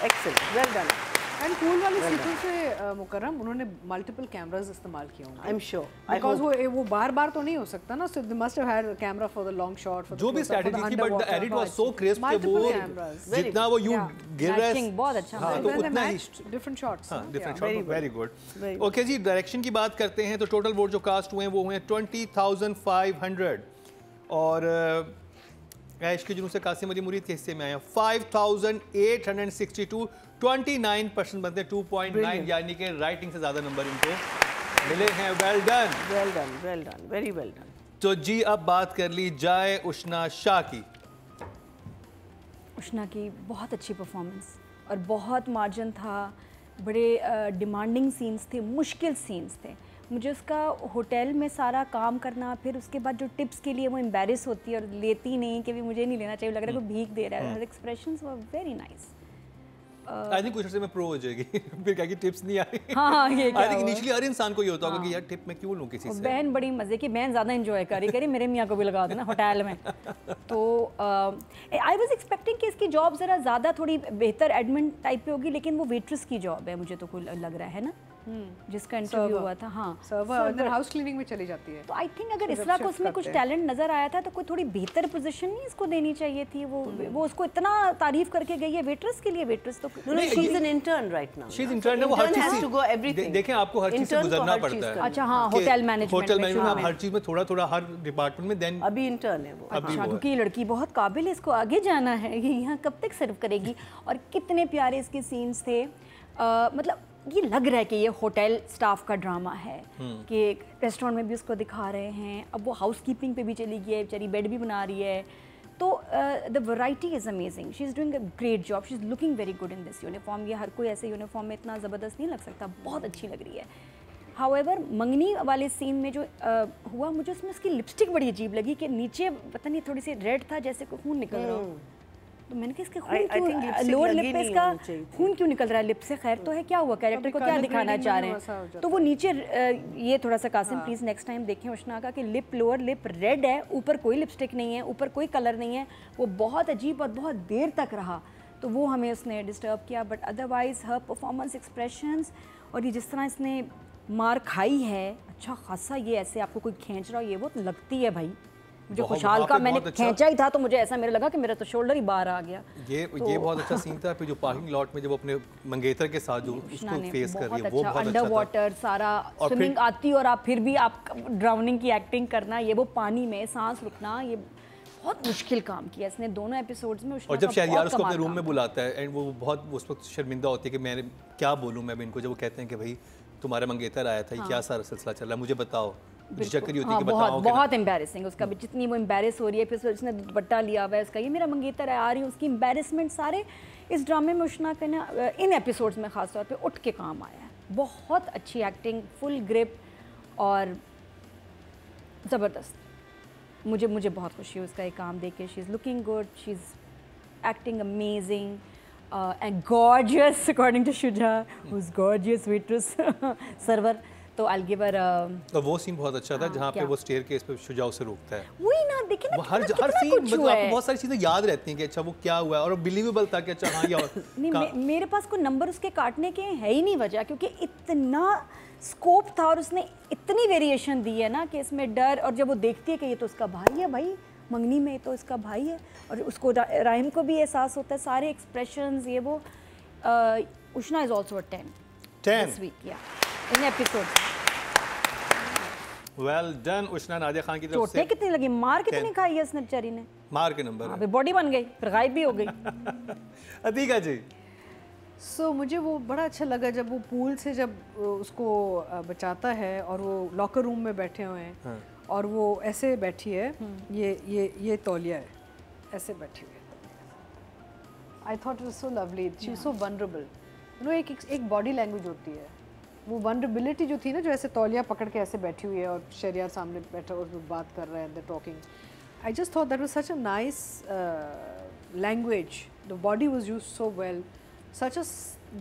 Excellent, well done. And pool वाले sequence से मुकर्रम उन्होंने मल्टीपल कैमरास इस्तेमाल किए होंगे. आई एम श्योर बिकॉज़ वो बार-बार तो नहीं हो सकता ना. So they must have had camera for the long shot, for जो भी स्ट्रेटजी थी, but the edit was so crisp कि वो जितना वो यूं गिर रहा है बहुत अच्छा. हां, तो उतना ही डिफरेंट शॉट्स. हां, different shot. Very good. Okay जी, डायरेक्शन की बात करते हैं तो टोटल वोट जो कास्ट हुए हैं वो हुए 20,500 और ऐश के जुनून से कासिम अली मुरीद के हिस्से में आया 5,862. 29% बनते हैं. 2.9 यानी कि राइटिंग से ज़्यादा नंबर इनको मिले हैं, well done. Well done, well done, very well done. तो जी अब बात कर ली जाए उष्णा शाह की। उष्णा की बहुत अच्छी परफॉर्मेंस और बहुत मार्जिन था, बड़े डिमांडिंग सीन्स थे, मुश्किल सीन्स थे। मुझे उसका होटल में सारा काम करना, फिर उसके बाद जो टिप्स के लिए वो एम्बैरेस होती है और लेती नहीं कि भी मुझे नहीं लेना चाहिए, लग रहा है कोई भीख दे रहा है। Expressions were very nice. I think कुछ अर्से में प्रो हो जाएगी फिर क्या कि टिप्स नहीं आई। हाँ, ये क्या आई थिंक इनिशियली हर इंसान को ये होता होगा कि यार टिप मैं क्यों लूं किसी से। बहन बड़ी मजे की, बहन ज़्यादा एंजॉय करी मेरे मियाँ को भी लगा देना होटल में। तो आई वाज एक्सपेक्टिंग कि इसकी जॉब ज़रा ज़्यादा थोड़ी बेहतर एडमिन टाइप पे होगी, लेकिन वो वेट्रेस की जॉब है, मुझे तो कोई लग रहा है ना जिसका इंटरव्यू हुआ था। हाँ, सर्वर हाउस क्लीनिंग में चली जाती है। तो आई थिंक अगर इसरा को उसमें कुछ टैलेंट नजर आया था तो कोई थोड़ी बेहतर पोजीशन नहीं इसको देनी चाहिए थी। वो उसको इतना तारीफ करके गई है वेट्रेस के लिए। वेट्रेस तो she is an intern right now. She is intern, वो हर चीज देखें, आपको हर चीज से गुजरना पड़ता है। अच्छा, हाँ, होटल मैनेजमेंट में हर चीज में थोड़ा हर डिपार्टमेंट में। देन अभी इंटर्न है वो। अच्छा, क्योंकि ये लड़की बहुत काबिल है, इसको आगे जाना है, ये यहाँ कब तक सर्व करेगी। और कितने प्यारे इसके सीन्स थे। मतलब ये लग रहा है कि ये होटल स्टाफ का ड्रामा है कि रेस्टोरेंट में भी उसको दिखा रहे हैं, अब वो हाउस कीपिंग पे भी चली गई है, बेचारी बेड भी बना रही है। तो the variety is amazing, she is doing a great job, she is looking very good in this uniform. ये हर कोई ऐसे यूनिफॉर्म में इतना ज़बरदस्त नहीं लग सकता, बहुत अच्छी लग रही है। हाउएवर मंगनी वाले सीन में जो हुआ, मुझे उसमें उसकी लिपस्टिक बड़ी अजीब लगी कि नीचे पता नहीं थोड़ी सी रेड था, जैसे कोई खून निकल रहा हो। तो मैंने कहा इसके खून क्यों, लोअर लिप पे इसका खून क्यों निकल रहा है लिप से? खैर तो है, क्या हुआ, कैरेक्टर को क्या दिखाना चाह रहे हैं? तो वो नीचे ये थोड़ा सा कासिम प्लीज नेक्स्ट टाइम देखें उष्णा का कि लिप, लोअर लिप रेड है, ऊपर कोई लिपस्टिक नहीं है, ऊपर कोई कलर नहीं है। वो बहुत अजीब और बहुत देर तक रहा, तो वो हमें उसने डिस्टर्ब किया। But otherwise her performance, expressions और ये जिस तरह इसने मार खाई है, अच्छा खासा ये ऐसे आपको कोई खींच रहा हो, ये वो लगती है भाई। मुझे खुशहाल का मैंने खींचा ही था तो मुझे ऐसा मेरे लगा कि मेरा तो शोल्डर ही बाहर आ गया। ये बहुत अच्छा सीन था। फिर जो पार्किंग लॉट में जब अपने मंगेतर के साथ जो उसको फेस कर रही है, वो बहुत अच्छा था। अंडर वाटर सारा स्विमिंग आती और आप फिर भी आप ड्राउनिंग की एक्टिंग करना, ये वो पानी में सांस रुकना, ये बहुत मुश्किल काम किया इसने दोनों एपिसोड्स में। और जब शहरियार उसको अपने रूम में बुलाता है एंड वो बहुत उस वक्त शर्मिंदा होती है कि मैंने क्या बोलूँ मैं इनको, जब वो कहते हैं कि भाई तुम्हारा मंगेतर आया था, क्या सारा सिलसिला चल रहा है, मुझे बताओ। हाँ, बहुत एम्बैरेसिंग उसका भी, जितनी वो एम्बैरेस हो रही है, फिर उसने दुपट्टा लिया हुआ है उसका, ये मेरा मंगेतर है, आ रही है, उसकी एम्बैरेसमेंट सारे इस ड्रामे में उष्णा के ना इन एपिसोड्स में ख़ास तौर पे उठ के काम आया है। बहुत अच्छी एक्टिंग, फुल ग्रिप और ज़बरदस्त। मुझे बहुत खुशी है उसका ये काम देख के। She is looking good, she is acting amazing and gorgeous according to Shuja, who is gorgeous waitress server. तो I'll give her तो वो सीन बहुत अच्छा था जहाँ पे वो स्टेयरकेस पे शुजा उसे रोकता है। वही ना, देखिए ना हर सीन मतलब आपको बहुत सारी चीजें याद रहती हैं कि अच्छा वो क्या हुआ है, और बिलीवेबल था कि अच्छा हाँ या नहीं, मेरे पास कोई नंबर उसके काटने के है ही नहीं वजह, क्योंकि इतना स्कोप था और उसने इतनी वेरिएशन दी है ना कि इसमें डर, और जब वो देखती है कि ये तो उसका भाई है, भाई मंगनी में तो इसका भाई है, और उसको राहिम को भी एहसास होता है, सारे एक्सप्रेशंस ये वो। उष्णा इज ऑल्सो 10 दिस वीक या इन एपिसोड। वेल डन उष्णा। नादिया खान की तरफ से चोटें कितनी लगी, मार कितनी खाई है इसने बेचारी ने, मार के नंबर अबे बॉडी बन गई फिर गायब भी हो गई। अतीका जी। सो मुझे वो बड़ा अच्छा लगा जब वो पूल से जब उसको बचाता है और वो लॉकर रूम में बैठे हुए हैं। हाँ। और वो ऐसे बैठी है, ये तौलिया है, ऐसे बैठी हुई है। I thought it was so lovely, she was so vulnerable. No एक बॉडी लैंग्वेज होती है, वो वनरेबिलिटी जो थी ना, जो ऐसे तौलिया पकड़ के ऐसे बैठी हुई है और शहरियार सामने बैठा और बात कर रहे हैं, they talking. I just thought that was such a nice language, the body was used so well, such a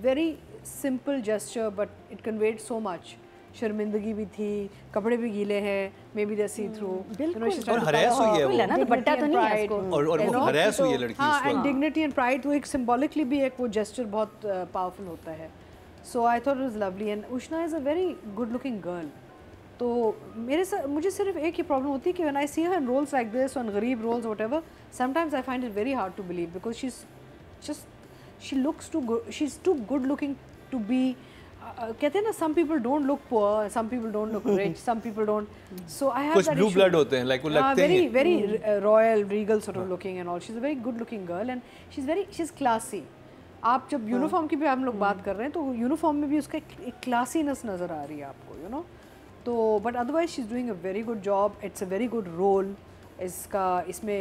very simple gesture but it conveyed so much. शर्मिंदगी भी थी, कपड़े भी गीले हैं, may be they C through, और हरैस हुई है वो, दुपट्टा तो नहीं है इसको, और वो हरैस हुई है लड़की। हाँ, एंड डिग्निटी एंड प्राइड, वो एक सिंबॉलिकली भी एक वो जेस्चर बहुत पावरफुल होता है। So I thought it was lovely and Ushna is a very good looking girl. तो मुझे सिर्फ एक ही प्रॉब्लम होती है कि when I see her in roles like this, on गरीब roles whatever, sometimes I find it very hard to believe because she is just she looks too good, she is too good looking to be, कहते हैं ना, some people don't look poor, some people don't look rich, some people don't, so I have कुछ blue blood होते हैं, like वो लगते हैं very royal, regal sort of looking and all. She's a very good looking girl and she's classy. आप जब uniform की भी हम लोग बात कर रहे हैं तो यूनिफॉर्म में भी उसका एक क्लासीनेस नज़र आ रही है आपको, यू नो। तो but otherwise she is doing a very good job, it's a very good role. इसका इसमें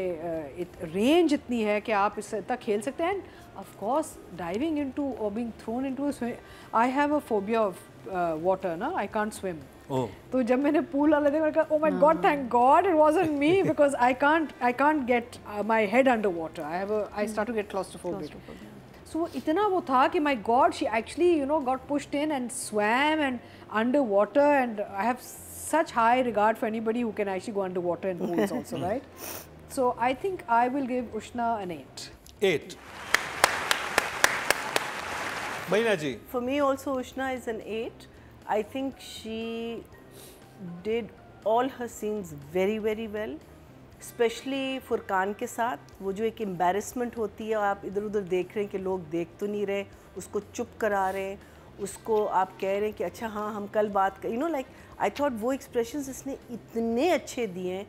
रेंज इतनी है कि आप इससे तक खेल सकते हैं। And of course diving into और being thrown into, I have a phobia of water ना, आई कांट स्विम। तो जब मैंने पूल वाला देखा, मैंने कहा oh my God, thank God it wasn't me, because I can't get my head under water, I start to get claustrophobic. So इतना वो था कि my God, she actually you know got pushed in and swam and under water, and I have such high regard for anybody who can actually go underwater in pools also, right? So I think I will give Ushna an 8. 8. Marina ji. For me also Ushna is an 8. I think she did all her scenes very very well, especially Furqan के साथ। वो जो एक embarrassment होती है, आप इधर उधर देख रहे हैं कि लोग देख तो नहीं रहे, उसको चुप करा रहे हैं, उसको आप कह रहे हैं कि अच्छा हाँ हम कल बात कर, you know like I thought वो एक्सप्रेशंस इसने इतने अच्छे दिए हैं।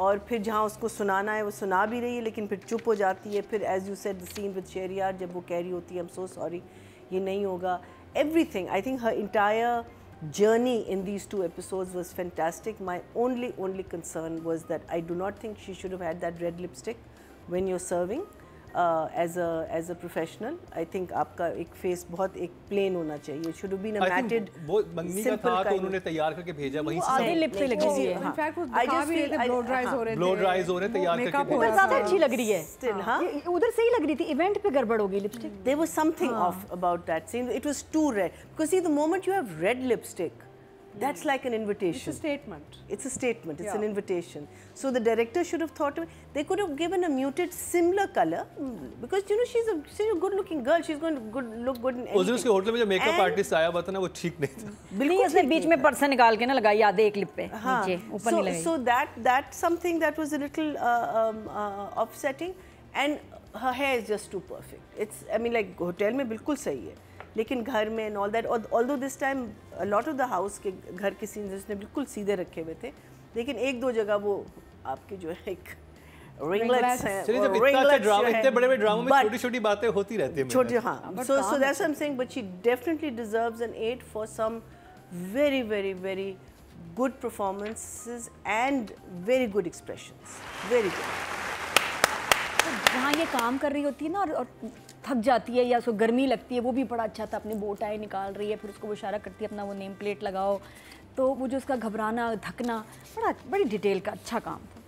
और फिर जहाँ उसको सुनाना है वो सुना भी रही है, लेकिन फिर चुप हो जाती है। फिर as you said the scene with Shahryar, जब वो कह रही होती है आई एम सो सॉरी, ये नहीं होगा, everything. I think her entire journey in these 2 episodes was fantastic. My only concern was that I do not think she should have had that red lipstick when you're serving. As a professional, I think आपका एक face बहुत एक plain होना चाहिए. It should have been a matted, वो मंगनी का था तो उन्होंने तैयार करके भेजा, वहीं से आधे लिप पे लगी हुई है। In fact वो दिखा भी रहे थे, blow dries हो रहे थे, blow dries हो रहे थे, तैयार करके भेजा। उधर ज़्यादा अच्छी लग रही है, still, हाँ? उधर सही लग रही थी, इवेंट पे गड़बड़ हो गई lipstick. There was something off about that scene. It was too red. Because see, the moment you have red lipstick, that's like an invitation. It's a statement. It's a statement. It's Yeah. an invitation. So the director should have thought of it. They could have given a muted, similar color, because you know she's a good-looking girl. She's going to look good in anything. उस दिन उसके hotel में जो makeup artist आया हुआ था ना, वो ठीक नहीं था। बिल्कुल इसने बीच में पर्सन निकाल के ना लगाई आधे एक लिप पे, हाँ. नीचे ऊपर नहीं लगाई। So that's something that was a little upsetting, and her hair is just too perfect. It's, I mean, like hotel में बिल्कुल सही है, लेकिन घर में and all that, although this time a lot of the house के घर के scenes उसने बिल्कुल सीधे रखे हुए थे, लेकिन एक दो जगह वो आपके जो है एक ringlets हैं, चलिए जब इतना अच्छा ड्रामा, इतने बड़े-बड़े ड्रामों में छोटी-छोटी बातें होती रहती हैं। छोटी, हाँ। So that's what I'm saying, but she definitely deserves an 8 for some very very very good performances and very good expressions. Very good. जहाँ ये काम कर रही होती है ना और थक जाती है या उसको गर्मी लगती है, वो भी बड़ा अच्छा था, अपनी बो टाई निकाल रही है, फिर उसको वो इशारा करती है अपना वो नेम प्लेट लगाओ, तो वो जो उसका घबराना धकना बड़ी डिटेल का अच्छा काम था।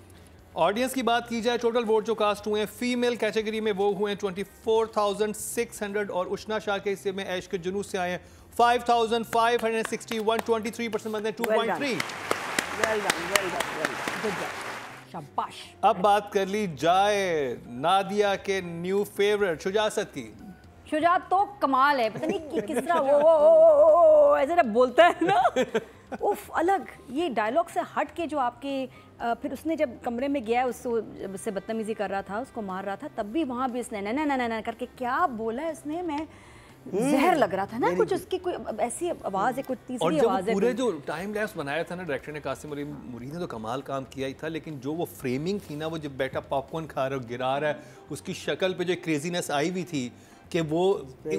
ऑडियंस की बात की जाए, टोटल वोट जो कास्ट हुए हैं फीमेल कैटेगरी में वो हुए 24,600 और उष्णा शाह के हिस्से में ऐश के जुनून से आए हैं 5,561, 23% बनते हैं 2.3। Well done. गुड जॉब, शाबाश। अब बात कर ली जाए नादिया के न्यू फेवरेट शुजासत की। शुजात तो कमाल है, पता नहीं कि किस तरह वो ऐसे ना बोलता है ना, उफ अलग। ये डायलॉग से हट के जो आपके फिर उसने जब कमरे में गया उससे बदतमीजी कर रहा था, उसको मार रहा था, तब भी वहाँ भी उसने ना करके क्या बोला है उसने, मैं जहर लग रहा था ना कुछ, उसकी कोई ऐसी आवाज़ है, कुछ तीसरी आवाज़ है। पूरे जो टाइम लैप्स बनाया था ना डायरेक्टर ने, कासिम अली मुरीद ने तो कमाल काम किया ही था, लेकिन जो वो फ्रेमिंग थी ना, वो जब बैठा पॉपकॉर्न खा रहा गिरा रहा है, उसकी शक्ल पे जो क्रेजीनेस आई हुई थी कि वो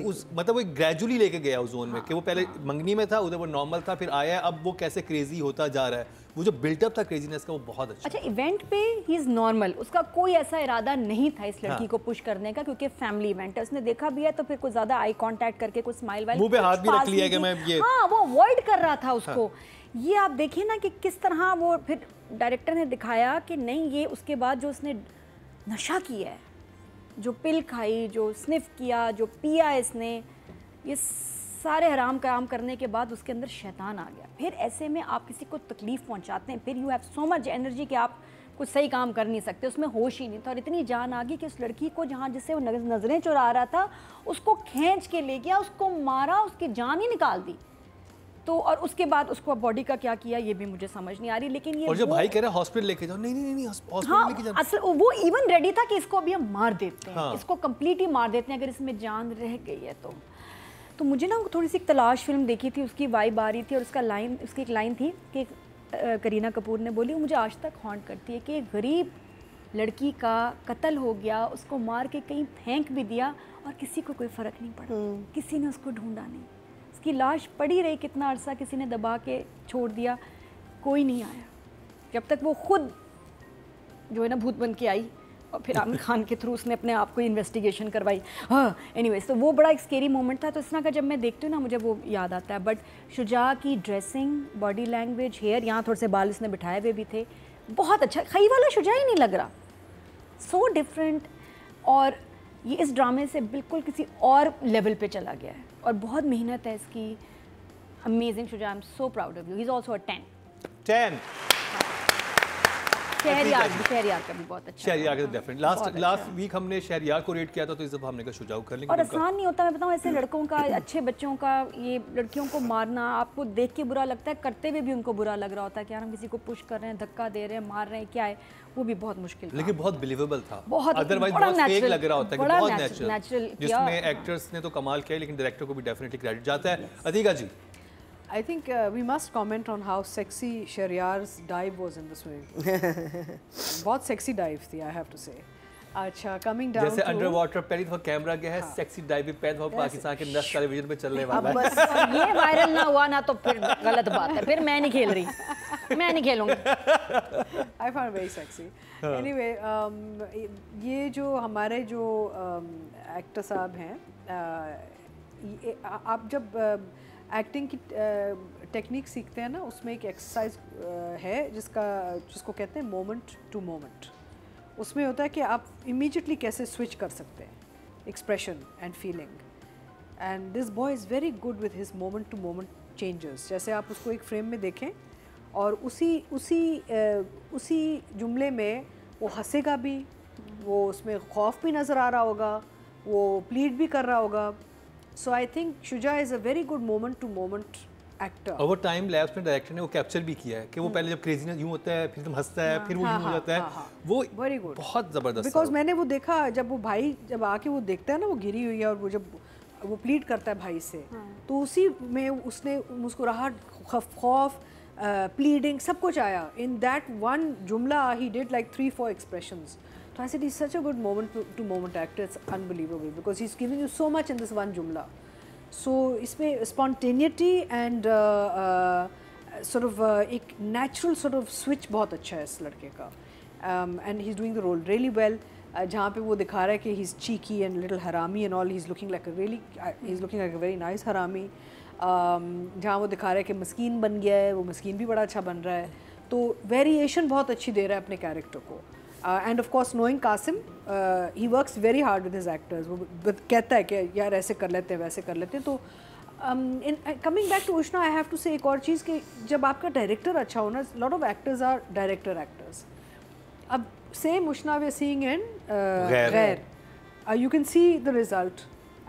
उस मतलब वो ग्रेजुअली लेके गया उस जोन में, कि वो पहले मंगनी में था, उधर वो नॉर्मल था, फिर आया, अब वो कैसे क्रेजी होता जा रहा है, वो जो बिल्टअप था क्रेजीनेस का वो बहुत अच्छा। इवेंट पे ही इज नॉर्मल, उसका कोई ऐसा इरादा नहीं था इस लड़की को पुश करने का, क्योंकि फैमिली इवेंट है, उसने देखा भी है तो फिर कुछ ज्यादा आई कांटेक्ट करके कुछ स्माइल वाइल मुंह पे हाथ भी रख लिया कि मैं ये, हाँ वो अवॉइड कर रहा था उसको। ये आप देखिए ना कि किस तरह वो फिर डायरेक्टर ने दिखाया कि नहीं, ये उसके बाद जो उसने नशा किया है, जो पिल खाई, जो स्निफ किया, जो पिया इसने, ये सारे हराम काम करने के बाद उसके अंदर शैतान आ गया। फिर ऐसे में आप किसी को तकलीफ़ पहुंचाते हैं, फिर you have so much energy कि आप कुछ सही काम कर नहीं सकते, उसमें होश ही नहीं था। और इतनी जान आ गई कि उस लड़की को जहाँ जिससे वो नज़रें चुरा रहा था, उसको खींच के ले गया, उसको मारा, उसकी जान ही निकाल दी। तो और उसके बाद उसको बॉडी का क्या किया ये भी मुझे समझ नहीं आ रही, लेकिन ये और जो भाई कह रहा है हॉस्पिटल लेके जाओ, नहीं हॉस्पिटल हाँ, लेके जाओ, असल वो इवन रेडी था कि इसको अभी हम मार देते हैं, हाँ। इसको कंप्लीट ही मार देते हैं अगर इसमें जान रह गई है तो मुझे ना थोड़ी सी तलाश फिल्म देखी थी, उसकी वाइब आ रही थी, और उसकी एक लाइन थी कि करीना कपूर ने बोली, वो मुझे आज तक हॉन्ट करती है कि गरीब लड़की का कत्ल हो गया, उसको मार के कहीं फेंक भी दिया और किसी को कोई फ़र्क नहीं पड़ा, किसी ने उसको ढूंढा नहीं, उसकी लाश पड़ी रही कितना अरसा, किसी ने दबा के छोड़ दिया, कोई नहीं आया जब तक वो खुद जो है ना भूत बन के आई और फिर आमिर खान के थ्रू उसने अपने आप को इन्वेस्टिगेशन करवाई। हाँ एनीवेज, तो वो बड़ा एक स्केरी मोमेंट था। तो इस तरह का जब मैं देखती हूँ ना मुझे वो याद आता है। बट शुजा की ड्रेसिंग, बॉडी लैंग्वेज, हेयर, यहाँ थोड़े से बाल इसने बिठाए हुए भी थे, बहुत अच्छा। खई वाला शुजा ही नहीं लग रहा, सो डिफरेंट। और ये इस ड्रामे से बिल्कुल किसी और लेवल पे चला गया है और बहुत मेहनत है इसकी। Amazing Shuja, I am so proud of you. He is also a 10। Shahryar का भी बहुत अच्छा। शहरयार का डेफिनेट लास्ट वीक हमने शहरयार को रेट किया था, तो इस दफा हमने कहा शुजाऊ कर लेंगे। और आसान नहीं होता, मैं बताऊँ ऐसे लड़कों का, अच्छे बच्चों का, ये लड़कियों को मारना आपको देख के बुरा लगता है, करते हुए भी उनको बुरा लग रहा होता है कि यार हम किसी को पुश कर रहे हैं, धक्का दे रहे हैं, मार रहे हैं, क्या है, वो भी बहुत मुश्किल था। लेकिन बहुत बिलीवेबल था, बहुत अदरवाइज बहुत फेक लग रहा होता है, बहुत नेचुरल, जिसमें एक्टर्स ने तो कमाल किया, लेकिन डायरेक्टर को भी डेफिनेटली क्रेडिट जाता है। अतीका जी, I think we must comment on how sexy Shahriyar's dive was in the swimming. बहुत sexy dive थी, I have to say. अच्छा, coming down जैसे to अंडर वाटर पहली दफा कैमरा गया है, सेक्सी डाइव भी पहली दफा पाकिस्तान के नेशनल टेलीविजन पे चलने वाला है। बस ये वायरल ना हुआ ना तो फिर गलत बात है, फिर मैं नहीं खेल रही, मैं नहीं खेलूंगी। I found very sexy. Anyway, ये जो हमारे जो एक्टर साहब हैं, आप जब एक्टिंग की टेक्निक सीखते हैं ना, उसमें एक एक्सरसाइज है जिसको कहते हैं मोमेंट टू मोमेंट। उसमें होता है कि आप इमीडिएटली कैसे स्विच कर सकते हैं expression and feeling, and this boy is very good with his moment to moment changes. जैसे आप उसको एक फ्रेम में देखें और उसी जुमले में वो हंसेगा भी, वो उसमें खौफ भी नज़र आ रहा होगा, वो प्लीड भी कर रहा होगा। So I think Shuja is a very good moment to moment actor. और वो टाइम लैप्स में डायरेक्टर ने वो कैप्चर भी किया है कि वो पहले जब क्रेजीनेस यूं होता है, फिर हंसता है, फिर वो यूं हो जाता है, वो वेरी गुड, बहुत जबरदस्त। बिकॉज मैंने वो देखा जब वो भाई जब आके वो देखता है ना वो गिरी हुई है और वो जब वो प्लीड करता है भाई से, तो उसी में उसने मुस्कुराहट, खौफ, प्लीडिंग सब कुछ आया इन दैट वन जुमला। He did like 3-4 expressions. So I said he's such a good moment to moment actor. It's unbelievable because he's giving you so much in this one jumla. So इसमें spontaneity and sort of एक natural sort of switch बहुत अच्छा है इस लड़के का, and he's doing the role really well. जहाँ पे वो दिखा रहा है कि he's cheeky and little harami and all, he's looking like a very nice harami. जहाँ वो दिखा रहा है कि मस्कीन बन गया है, वो मस्कीन भी बड़ा अच्छा बन रहा है, तो वेरिएशन बहुत अच्छी दे रहा है अपने कैरेक्टर को। And of course knowing Qasim, he works very hard with his actors. वो कहता है कि यार ऐसे कर लेते हैं, वैसे कर लेते हैं। तो coming back to Ushna, I have to say एक और चीज़ कि जब आपका डायरेक्टर अच्छा हो ना, lot of actors are director actors. अब same Ushna we are seeing in Gair, you can see the result,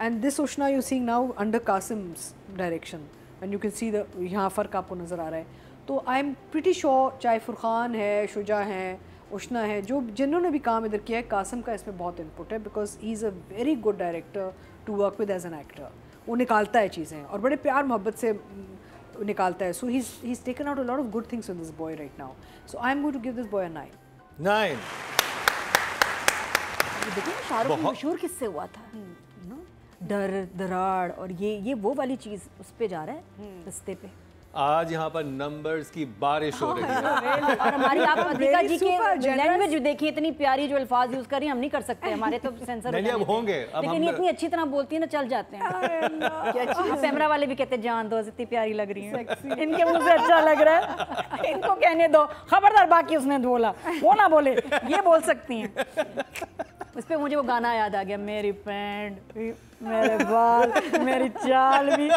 and this Ushna you seeing now under Qasim's direction, and you can see the यहाँ फ़र्क आपको नज़र आ रहा है। तो आई एम प्रिटी श्योर, चाहे फुरखान है, शुजा हैं, उष्णा है, जो जिन्होंने भी काम इधर किया है, कासिम का इसमें बहुत इनपुट है, because he is a very good director to work with as an actor. वो निकालता है चीज़ें और बड़े प्यार मोहब्बत से निकालता है। So he is taken out a lot of good things in this boy right now. So I am going to give this boy a 9। देखिए शाहरुख मशहूर किससे हुआ था, डर, दराड़, और ये वो वाली चीज़ उस पे जा रहा है रिश्ते पे। आज यहाँ पर नंबर्स की बारिश हो रही है और हमारी आप अतिका जी की लैंग्वेज देखिए, इतनी प्यारी जो अल्फाज यूज कर रही हैं, हम नहीं कर सकते, हमारे तो सेंसर नहीं, अब होंगे, लेकिन ये इतनी अच्छी तरह बोलती है ना, चल जाते हैं। कैमरा वाले भी कहते हैं जान दो, इतनी प्यारी लग रही है, इनके मुंह से अच्छा लग रहा है, इनको कहने दो, खबरदार बाकी उसने बोला वो ना बोले, ये बोल सकती हैं। उस पर मुझे वो गाना याद आ गया, मेरी पैंट, मेरे बाल, मेरी चाल भी,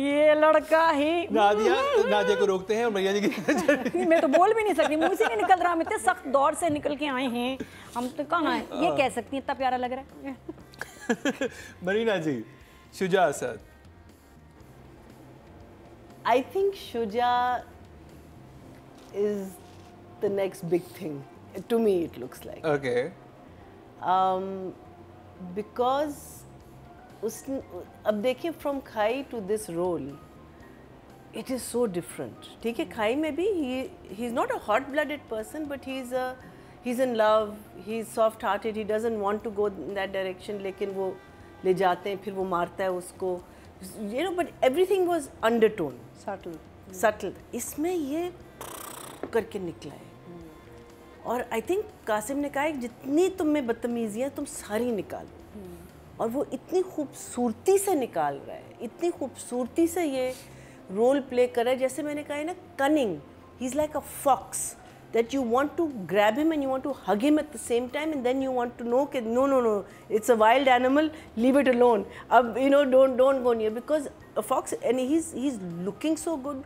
ये लड़का ही। नादिया को रोकते हैं और भैया जी की मैं तो बोल भी नहीं सकती, मुंह से नहीं निकल रहा, हम इतने सख्त दौर से निकल के आए हैं, हम तो कहाँ हैं, ये कह सकती हैं, इतना प्यारा लग रहा है। मरीना जी, Shuja Asad. I think Shuja is the next big thing. To me, it looks like. Okay. Because अब देखिए from खाई to this role, it is so different. ठीक है, खाई में भी he is not a hot-blooded person, but he's in love, he's soft-hearted, he doesn't want to go in that direction, लेकिन वो ले जाते हैं, फिर वो मारता है उसको, you know, but everything was undertone, subtle. इसमें ये करके निकला है। और आई थिंक कासिम ने कहा जितनी तुम में बदतमीजियाँ तुम सारी निकालो, और वो इतनी खूबसूरती से निकाल रहा है, इतनी खूबसूरती से ये रोल प्ले कर रहा है, जैसे मैंने कहा है ना, cunning, he is like a fox that you want to grab him and you want to hug him at the same time, and then you want to know that no, it's a wild animal, leave it alone. You know, don't go near, because a fox, and he's looking so good.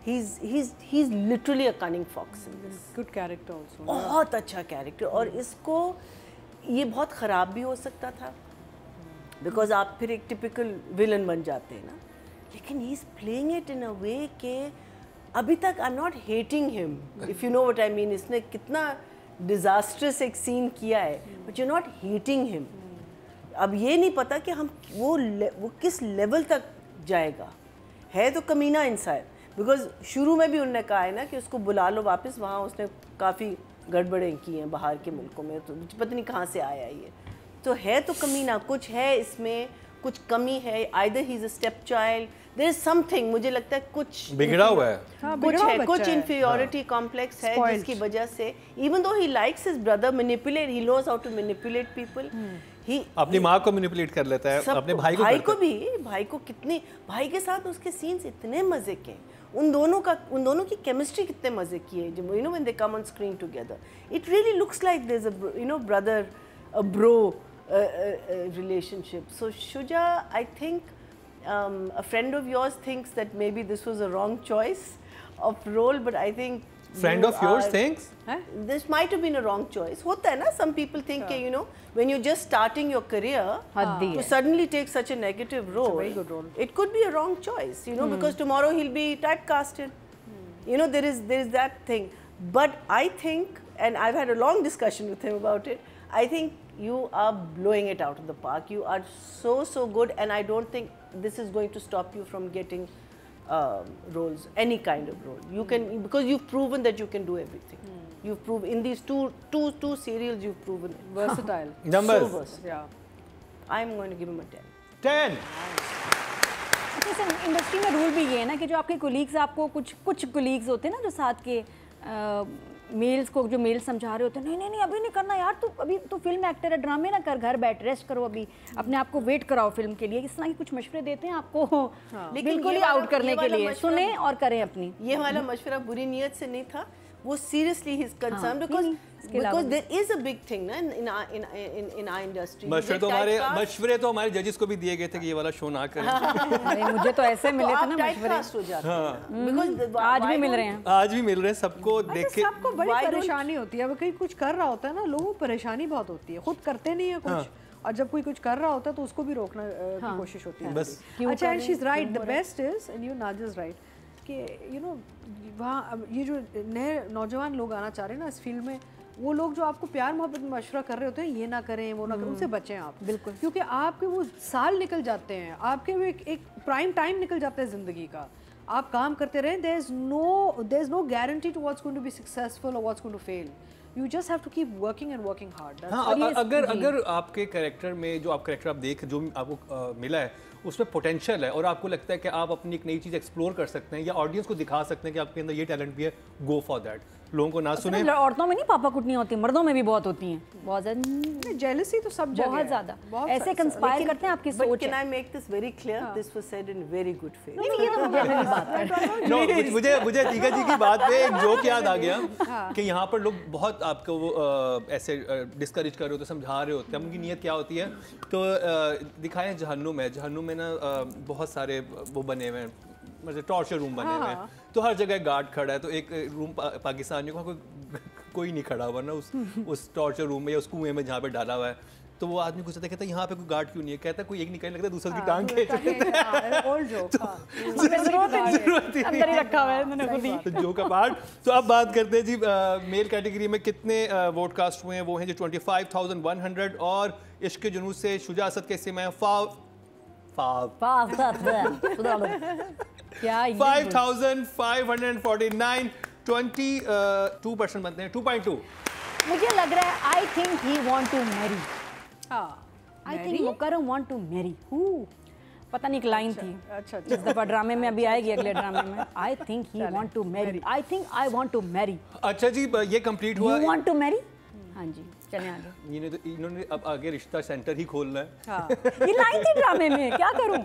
He's literally a cunning fox in this. Good character also. बहुत अच्छा character, और इसको ये बहुत ख़राब भी हो सकता था, because आप फिर एक typical villain बन जाते हैं ना, लेकिन he's playing it in a way के अभी तक I am not hating him, if you know what I mean. इसने कितना डिजास्ट्रस एक सीन किया है, but you not hating him. अब ये नहीं पता कि हम वो किस लेवल तक जाएगा। है तो कमीना इंसान, बिकॉज शुरू में भी उन्होंने कहा है ना कि उसको बुला लो वापस, वहाँ उसने काफ़ी गड़बड़ें की हैं बाहर के मुल्कों में, तो पता नहीं कहाँ से आया ये। तो है तो कमीना, कुछ है इसमें, कुछ कमी है। Either he is a step child, there is something, मुझे लगता है कुछ बिगड़ा हुआ है, कुछ है, कुछ इन्फीरियरिटी कॉम्प्लेक्स है, जिसकी वजह से even though he likes his brother manipulate, he knows how to manipulate people, he अपनी माँ को मैनिपुलेट कर लेता है, अपने भाई को कितनी, भाई के साथ उसके सीन्स इतने मजे के, उन दोनों की केमिस्ट्री कितने मजे की है, you know when they come on screen together, it really looks like there is a you know brother a bro relationship. So Shuja, I think a friend of yours thinks that maybe this was a wrong choice of role, but I think friend of yours thinks this might have been a wrong choice. होता है ना, some people think you know, when you're just starting your career, to suddenly take such a negative role, it's a very good role. It could be a wrong choice, you know, because tomorrow he'll be typecasted. You know, there is that thing. But I think, and I've had a long discussion with him about it, I think you are blowing it out of the park. You are so good, and I don't think this is going to stop you from getting roles, any kind of role. You can, because you've proven that you can do everything. You've proven in these two serials, you've proven it. Versatile. Numbers. So versatile. Yeah. I'm going to give him a 10. 10. Industry में rule भी ये है ना कि जो आपके colleagues, आपको कुछ कोलीग्स होते हैं ना जो साथ के मेल्स को, जो मेल समझा रहे होते हैं, नहीं अभी नहीं करना यार, तू अभी तो फिल्म एक्टर है, ड्रामे ना कर, घर बैठ रेस्ट करो, अभी अपने आप को वेट कराओ फिल्म के लिए, इस तरह की कुछ मशवरे देते हैं आपको, बिल्कुल ही आउट करने के लिए। सुने और करें अपनी। ये वाला मशवरा बुरी नीयत से नहीं था, वो seriously he is concern, because there is a big thing ना इन आवर इंडस्ट्री। मशवरे तो हमारे जजेस को भी दिए गए थे कि ये वाला शो ना करें। अरे मुझे तो ऐसे मिले थे ना मशवरे, बिकॉज आज भी मिल रहे हैं, आज भी मिल रहे हैं, सबको देख के सबको बड़ी परेशानी होती है। अब कहीं कुछ कर रहा होता है ना, लोगों को परेशानी बहुत होती है, खुद करते नहीं है कुछ, और जब कोई कुछ कर रहा होता है तो उसको भी रोकना की कोशिश होती है बस। अच्छा, and she is right, the best is, and you नाज़िज़ राइट, कि यू नो वहाँ ये जो नए नौजवान लोग आना चाह रहे हैं ना इस फील्ड में, वो लोग जो आपको प्यार मोहब्बत में मशवरा कर रहे होते हैं, ये ना करें वो ना करें, उनसे बचें आप, बिल्कुल, क्योंकि आपके वो साल निकल जाते हैं, आपके वो एक प्राइम टाइम निकल जाता है ज़िंदगी का। आप काम करते रहें, there is no guarantee to what's going to be successful और what's going to fail. You just have to keep working and working hard. हाँ, अगर आपके कैरेक्टर में जो आप कैरेक्टर आप देख, जो आपको मिला है उसमें पोटेंशियल है और आपको लगता है कि आप अपनी एक नई चीज़ एक्सप्लोर कर सकते हैं या ऑडियंस को दिखा सकते हैं कि आपके अंदर ये टैलेंट भी है, गो फॉर दैट। लोगों को ना सुने। औरतों में नहीं पापा कुटनी होती, मर्दों में भी बहुत होती हैं, बहुत ज़्यादा जेलसी तो सब जगह, बहुत ज़्यादा ऐसे कंस्पायर करते हैं आपकी सोच। Can I make this very clear, this was said in very good faith. नहीं, ये तो मुझे बात है। मुझे टीका जी की बात पे एक जोक याद आ गया कि यहाँ पर लोग बहुत आपको वो ऐसे डिस्करेज कर रहे होते, समझा रहे होते हैं, उनकी नीयत क्या होती है। तो दिखाएं जहन्नुम है, जहन्नुम में ना बहुत सारे वो बने हुए हैं, मतलब टॉर्चर रूम बने हुए हैं, तो हर जगह गार्ड खड़ा है, तो एक रूम पाकिस्तानियों का कोई नहीं खड़ा हुआ ना उस टॉर्चर रूम में या उस कुएं में जहाँ पे डाला हुआ है। तो वो आदमी पूछता कहता है यहाँ पे कोई गार्ड क्यों नहीं है, कहता कोई एक निकलने लगता है, दूसरे की टांग खींच तो जो का पार्ट। तो अब बात करते हैं जी मेल कैटेगरी में कितने वोट कास्ट हुए हैं। वो हैं जो 25,100 और इश्क जुनून से शुजा असद के हिस्से में 5,549, 22% बनते हैं, 2.2। मुझे लग रहा है I think he want to marry, I think Mukarram want to marry who, पता नहीं एक लाइन थी, अच्छा इस दफा ड्रामे में अभी आएगी, अगले ड्रामे में। I think he want to marry, I think I want to marry. अच्छा जी, ये कंप्लीट हुआ। You want to marry? हाँ जी, चलें आगे। इन्होंने अब आगे रिश्ता सेंटर ही खोलना है। हाँ, ये लाइन थी ड्रामे में, क्या करूं?